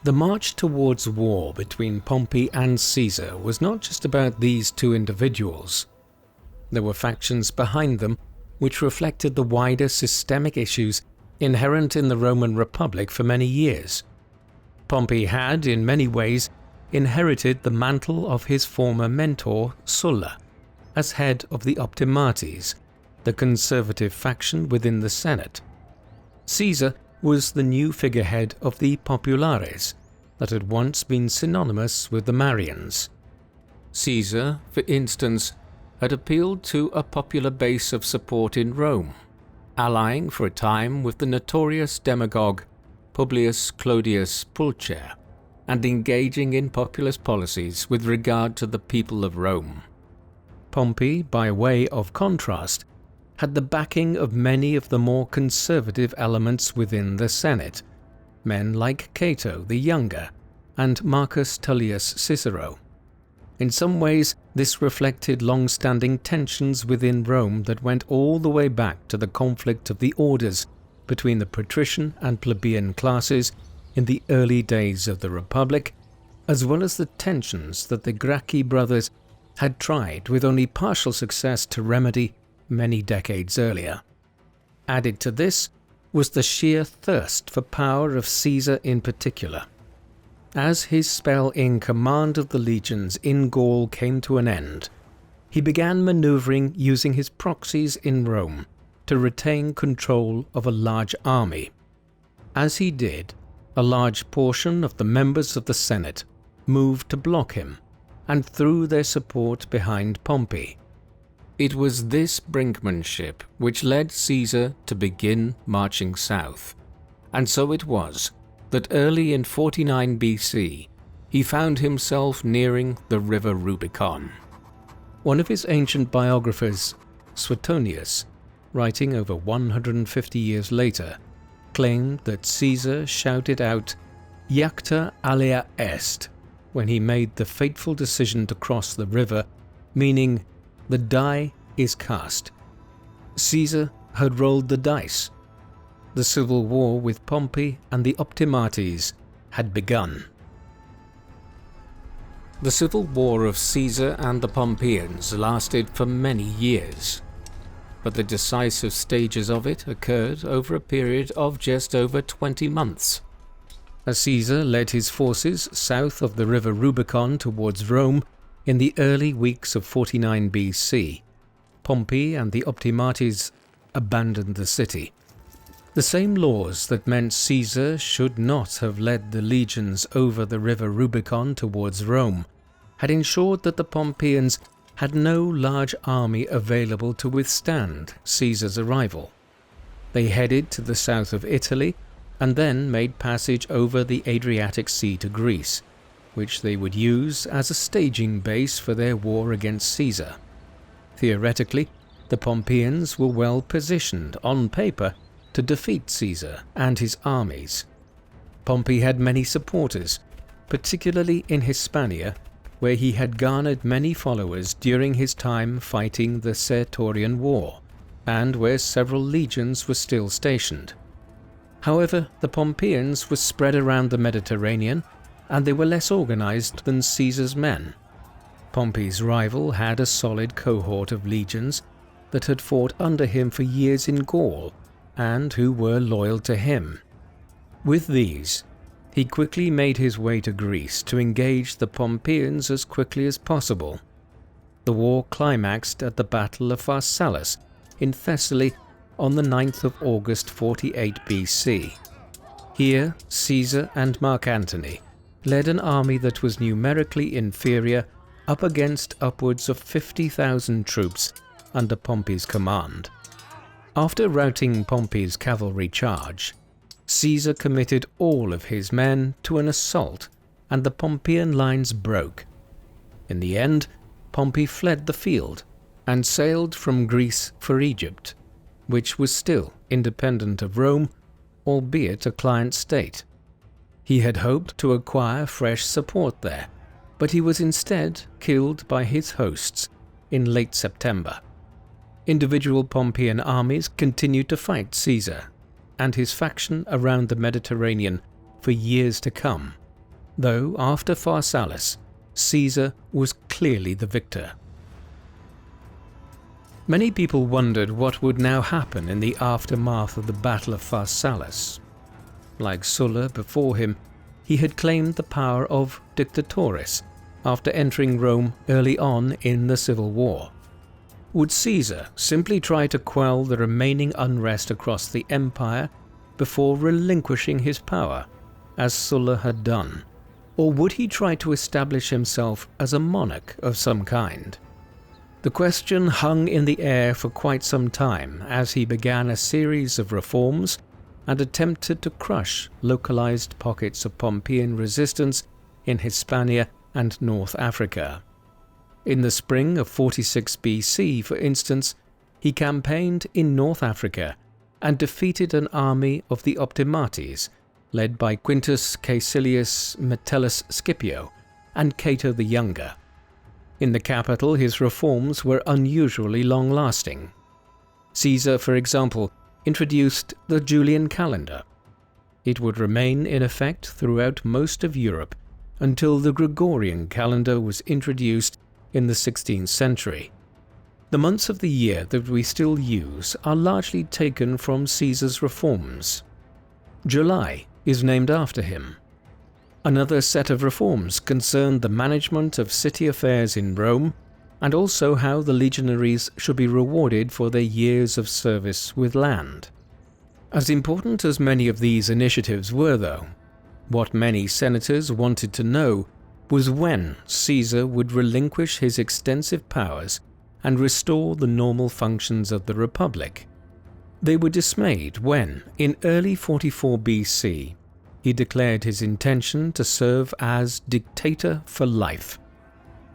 Speaker 1: The march towards war between Pompey and Caesar was not just about these two individuals. There were factions behind them which reflected the wider systemic issues inherent in the Roman Republic for many years. Pompey had, in many ways, inherited the mantle of his former mentor, Sulla, as head of the Optimates, the conservative faction within the Senate. Caesar was the new figurehead of the Populares that had once been synonymous with the Marians. Caesar, for instance, had appealed to a popular base of support in Rome, allying for a time with the notorious demagogue Publius Clodius Pulcher, and engaging in populist policies with regard to the people of Rome. Pompey, by way of contrast, had the backing of many of the more conservative elements within the Senate, men like Cato the Younger and Marcus Tullius Cicero. In some ways, this reflected long-standing tensions within Rome that went all the way back to the conflict of the orders between the patrician and plebeian classes in the early days of the Republic, as well as the tensions that the Gracchi brothers had tried with only partial success to remedy many decades earlier. Added to this was the sheer thirst for power of Caesar in particular. As his spell in command of the legions in Gaul came to an end, he began maneuvering using his proxies in Rome to retain control of a large army. As he did, a large portion of the members of the Senate moved to block him and threw their support behind Pompey. It was this brinkmanship which led Caesar to begin marching south, and so it was that early in 49 BC he found himself nearing the river Rubicon. One of his ancient biographers, Suetonius, writing over 150 years later, claimed that Caesar shouted out "Iacta alea est" when he made the fateful decision to cross the river, meaning the die is cast. Caesar had rolled the dice. The civil war with Pompey and the Optimates had begun. The civil war of Caesar and the Pompeians lasted for many years, but the decisive stages of it occurred over a period of just over 20 months. As Caesar led his forces south of the river Rubicon towards Rome in the early weeks of 49 BC, Pompey and the Optimates abandoned the city. The same laws that meant Caesar should not have led the legions over the river Rubicon towards Rome had ensured that the Pompeians had no large army available to withstand Caesar's arrival. They headed to the south of Italy and then made passage over the Adriatic Sea to Greece, which they would use as a staging base for their war against Caesar. Theoretically, the Pompeians were well positioned on paper to defeat Caesar and his armies. Pompey had many supporters, particularly in Hispania, where he had garnered many followers during his time fighting the Sertorian War, and where several legions were still stationed. However, the Pompeians were spread around the Mediterranean, and they were less organized than Caesar's men. Pompey's rival had a solid cohort of legions that had fought under him for years in Gaul, and who were loyal to him. With these, he quickly made his way to Greece to engage the Pompeians as quickly as possible. The war climaxed at the Battle of Pharsalus in Thessaly on the 9th of August 48 BC. Here, Caesar and Mark Antony led an army that was numerically inferior up against upwards of 50,000 troops under Pompey's command. After routing Pompey's cavalry charge, Caesar committed all of his men to an assault, and the Pompeian lines broke. In the end, Pompey fled the field and sailed from Greece for Egypt, which was still independent of Rome, albeit a client state. He had hoped to acquire fresh support there, but he was instead killed by his hosts in late September. Individual Pompeian armies continued to fight Caesar and his faction around the Mediterranean for years to come, though after Pharsalus, Caesar was clearly the victor. Many people wondered what would now happen in the aftermath of the Battle of Pharsalus. Like Sulla before him, he had claimed the power of dictatoris after entering Rome early on in the civil war. Would Caesar simply try to quell the remaining unrest across the empire before relinquishing his power, as Sulla had done? Or would he try to establish himself as a monarch of some kind? The question hung in the air for quite some time as he began a series of reforms and attempted to crush localized pockets of Pompeian resistance in Hispania and North Africa. In the spring of 46 BC, for instance, he campaigned in North Africa and defeated an army of the Optimates, led by Quintus Caecilius Metellus Scipio and Cato the Younger. In the capital, his reforms were unusually long-lasting. Caesar, for example, introduced the Julian calendar. It would remain in effect throughout most of Europe until the Gregorian calendar was introduced in the 16th century. The months of the year that we still use are largely taken from Caesar's reforms. July is named after him. Another set of reforms concerned the management of city affairs in Rome, and also how the legionaries should be rewarded for their years of service with land. As important as many of these initiatives were, though, what many senators wanted to know was when Caesar would relinquish his extensive powers and restore the normal functions of the Republic. They were dismayed when, in early 44 BC, he declared his intention to serve as dictator for life.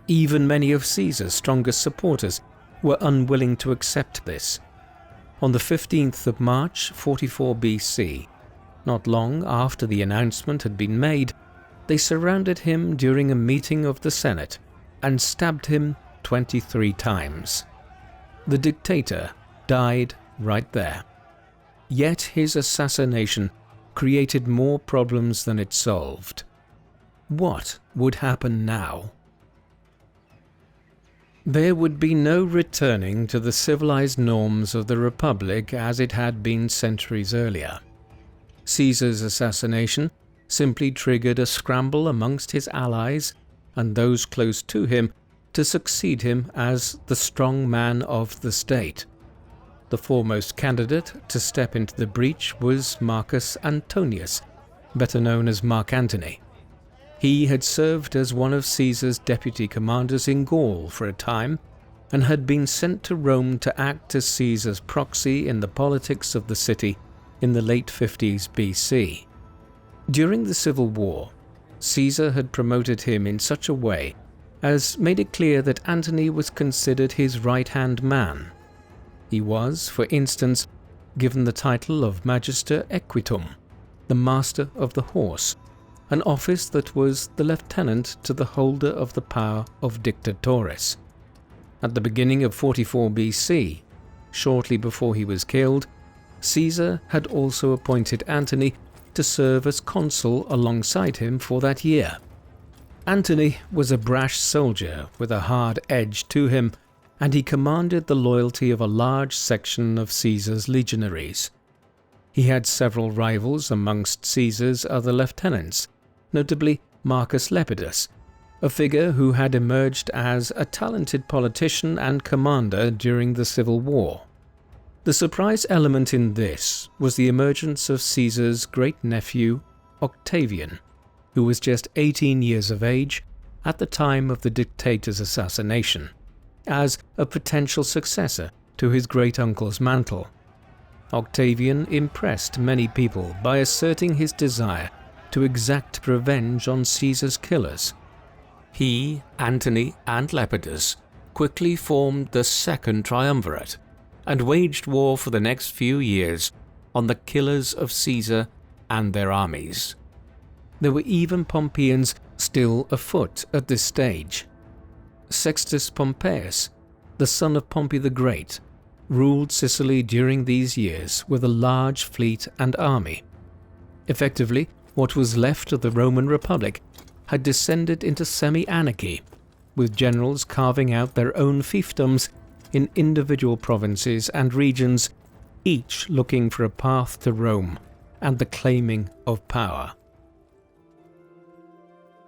Speaker 1: Even many of Caesar's strongest supporters were unwilling to accept this. On the 15th of March 44 BC, not long after the announcement had been made, they surrounded him during a meeting of the Senate and stabbed him 23 times. The dictator died right there. Yet his assassination created more problems than it solved. What would happen now? There would be no returning to the civilized norms of the Republic as it had been centuries earlier. Caesar's assassination simply triggered a scramble amongst his allies and those close to him to succeed him as the strong man of the state. The foremost candidate to step into the breach was Marcus Antonius, better known as Mark Antony. He had served as one of Caesar's deputy commanders in Gaul for a time, and had been sent to Rome to act as Caesar's proxy in the politics of the city in the late 50s BC. During the Civil War, Caesar had promoted him in such a way as made it clear that Antony was considered his right-hand man. He was, for instance, given the title of Magister Equitum, the master of the horse, an office that was the lieutenant to the holder of the power of dictatoris. At the beginning of 44 BC, shortly before he was killed, Caesar had also appointed Antony to serve as consul alongside him for that year. Antony was a brash soldier with a hard edge to him, and he commanded the loyalty of a large section of Caesar's legionaries. He had several rivals amongst Caesar's other lieutenants, notably Marcus Lepidus, a figure who had emerged as a talented politician and commander during the Civil War. The surprise element in this was the emergence of Caesar's great-nephew, Octavian, who was just 18 years of age at the time of the dictator's assassination, as a potential successor to his great-uncle's mantle. Octavian impressed many people by asserting his desire to exact revenge on Caesar's killers. He, Antony, and Lepidus quickly formed the Second Triumvirate and waged war for the next few years on the killers of Caesar and their armies. There were even Pompeians still afoot at this stage. Sextus Pompeius, the son of Pompey the Great, ruled Sicily during these years with a large fleet and army. Effectively, what was left of the Roman Republic had descended into semi-anarchy, with generals carving out their own fiefdoms in individual provinces and regions, each looking for a path to Rome and the claiming of power.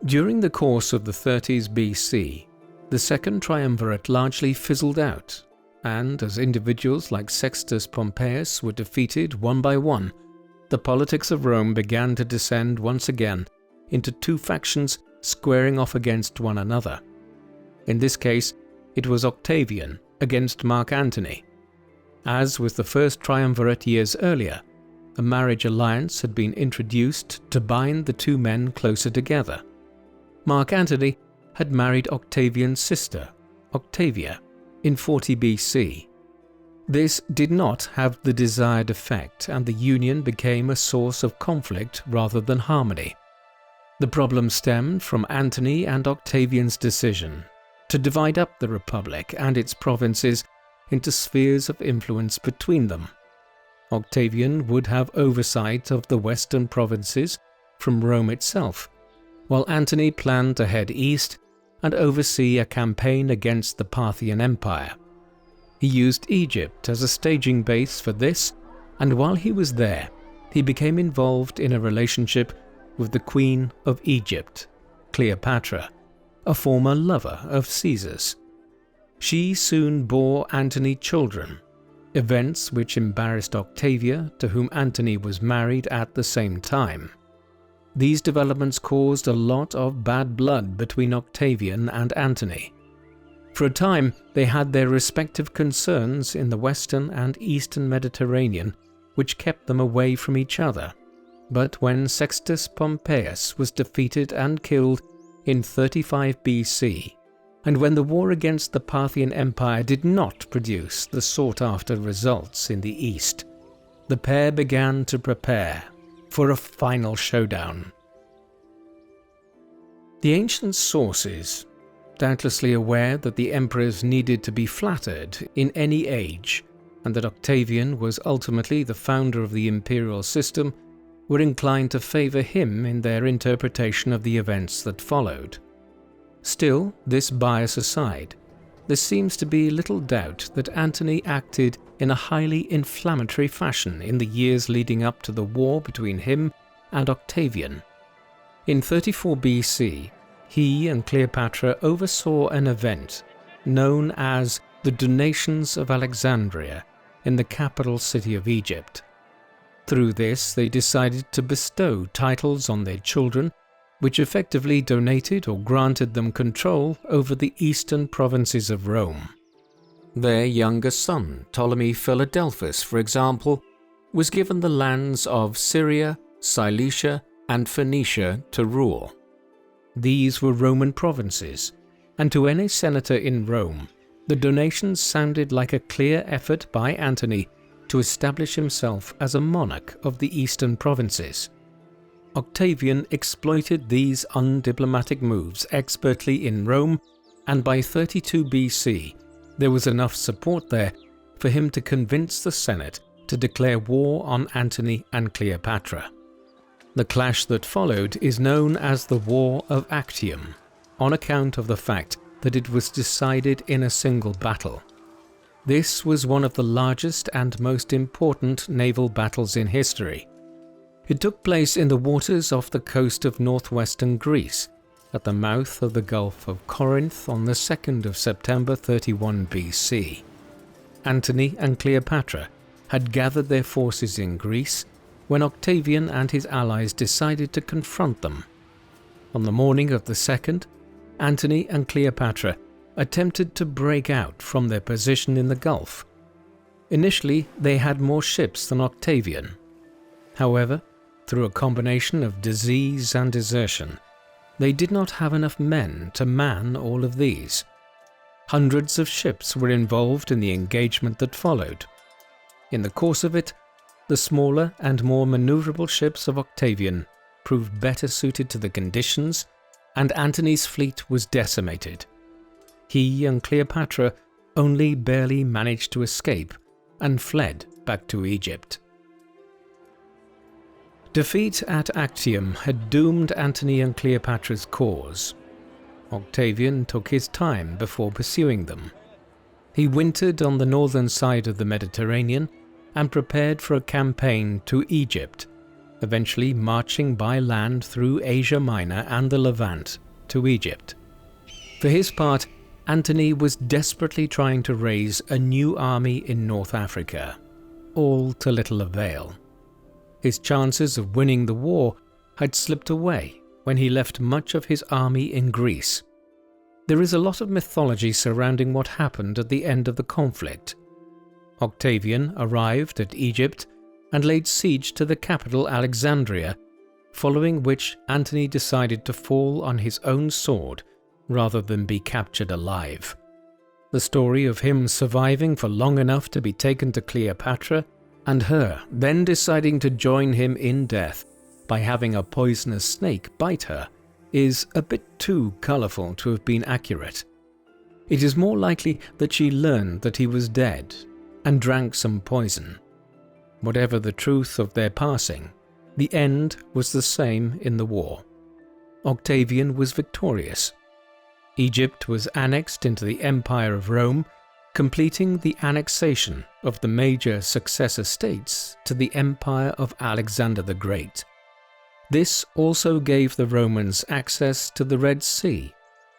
Speaker 1: During the course of the 30s BC, the Second Triumvirate largely fizzled out, and as individuals like Sextus Pompeius were defeated one by one, the politics of Rome began to descend once again into two factions squaring off against one another. In this case, it was Octavian against Mark Antony. As with the First Triumvirate years earlier, a marriage alliance had been introduced to bind the two men closer together. Mark Antony had married Octavian's sister, Octavia, in 40 BC. This did not have the desired effect, and the union became a source of conflict rather than harmony. The problem stemmed from Antony and Octavian's decision to divide up the Republic and its provinces into spheres of influence between them. Octavian would have oversight of the western provinces from Rome itself, while Antony planned to head east and oversee a campaign against the Parthian Empire. He used Egypt as a staging base for this, and while he was there, he became involved in a relationship with the Queen of Egypt, Cleopatra, a former lover of Caesar's. She soon bore Antony children, events which embarrassed Octavia, to whom Antony was married at the same time. These developments caused a lot of bad blood between Octavian and Antony. For a time, they had their respective concerns in the western and eastern Mediterranean, which kept them away from each other. But when Sextus Pompeius was defeated and killed in 35 BC, and when the war against the Parthian Empire did not produce the sought-after results in the east, the pair began to prepare for a final showdown. The ancient sources, doubtlessly aware that the emperors needed to be flattered in any age, and that Octavian was ultimately the founder of the imperial system, were inclined to favour him in their interpretation of the events that followed. Still, this bias aside, there seems to be little doubt that Antony acted in a highly inflammatory fashion in the years leading up to the war between him and Octavian. In 34 BC, he and Cleopatra oversaw an event known as the Donations of Alexandria in the capital city of Egypt. Through this, they decided to bestow titles on their children, which effectively donated or granted them control over the eastern provinces of Rome. Their younger son, Ptolemy Philadelphus, for example, was given the lands of Syria, Cilicia, and Phoenicia to rule. These were Roman provinces, and to any senator in Rome, the donations sounded like a clear effort by Antony to establish himself as a monarch of the eastern provinces. Octavian exploited these undiplomatic moves expertly in Rome, and by 32 BC, there was enough support there for him to convince the Senate to declare war on Antony and Cleopatra. The clash that followed is known as the War of Actium, on account of the fact that it was decided in a single battle. This was one of the largest and most important naval battles in history. It took place in the waters off the coast of northwestern Greece, at the mouth of the Gulf of Corinth on the 2nd of September 31 BC. Antony and Cleopatra had gathered their forces in Greece when Octavian and his allies decided to confront them. On the morning of the 2nd, Antony and Cleopatra attempted to break out from their position in the Gulf. Initially, they had more ships than Octavian. However, through a combination of disease and desertion, they did not have enough men to man all of these. Hundreds of ships were involved in the engagement that followed. In the course of it, the smaller and more maneuverable ships of Octavian proved better suited to the conditions, and Antony's fleet was decimated. He and Cleopatra only barely managed to escape and fled back to Egypt. Defeat at Actium had doomed Antony and Cleopatra's cause. Octavian took his time before pursuing them. He wintered on the northern side of the Mediterranean and prepared for a campaign to Egypt, eventually marching by land through Asia Minor and the Levant to Egypt. For his part, Antony was desperately trying to raise a new army in North Africa, all to little avail. His chances of winning the war had slipped away when he left much of his army in Greece. There is a lot of mythology surrounding what happened at the end of the conflict. Octavian arrived at Egypt and laid siege to the capital Alexandria, following which Antony decided to fall on his own sword rather than be captured alive. The story of him surviving for long enough to be taken to Cleopatra and her then deciding to join him in death by having a poisonous snake bite her is a bit too colourful to have been accurate. It is more likely that she learned that he was dead and drank some poison. Whatever the truth of their passing, the end was the same in the war. Octavian was victorious. Egypt was annexed into the Empire of Rome, completing the annexation of the major successor states to the Empire of Alexander the Great. This also gave the Romans access to the Red Sea,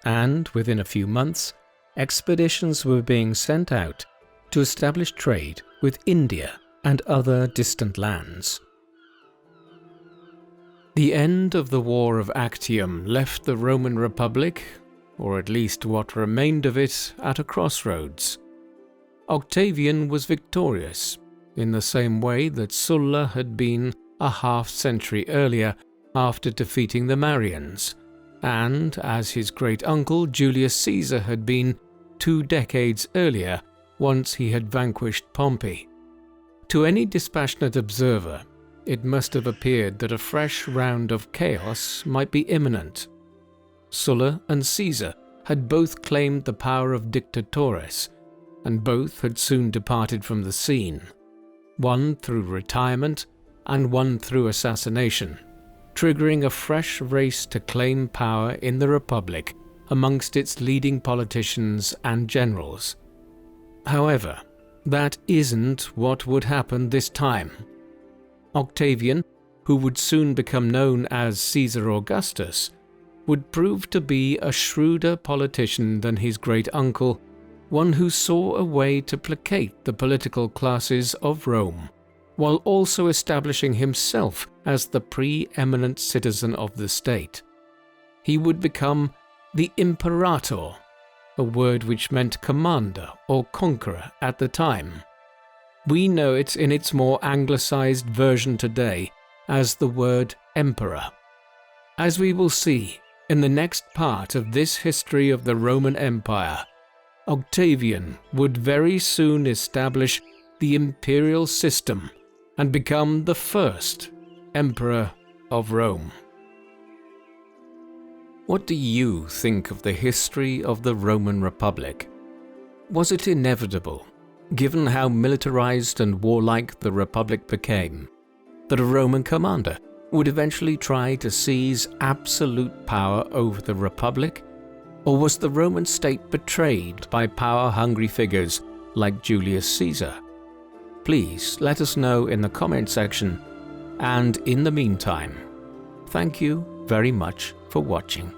Speaker 1: and within a few months, expeditions were being sent out to establish trade with India and other distant lands. The end of the War of Actium left the Roman Republic, or at least what remained of it, at a crossroads. Octavian was victorious, in the same way that Sulla had been a half-century earlier after defeating the Marians, and as his great-uncle Julius Caesar had been 2 decades earlier once he had vanquished Pompey. To any dispassionate observer, it must have appeared that a fresh round of chaos might be imminent. Sulla and Caesar had both claimed the power of dictatores, and both had soon departed from the scene, one through retirement and one through assassination, triggering a fresh race to claim power in the Republic amongst its leading politicians and generals. However, that isn't what would happen this time. Octavian, who would soon become known as Caesar Augustus, would prove to be a shrewder politician than his great-uncle, one who saw a way to placate the political classes of Rome, while also establishing himself as the preeminent citizen of the state. He would become the Imperator, a word which meant commander or conqueror at the time. We know it in its more anglicized version today as the word emperor. As we will see in the next part of this history of the Roman Empire, Octavian would very soon establish the imperial system and become the first emperor of Rome. What do you think of the history of the Roman Republic? Was it inevitable, given how militarized and warlike the Republic became, that a Roman commander would eventually try to seize absolute power over the Republic? Or was the Roman state betrayed by power-hungry figures like Julius Caesar? Please let us know in the comment section, and in the meantime, thank you very much for watching.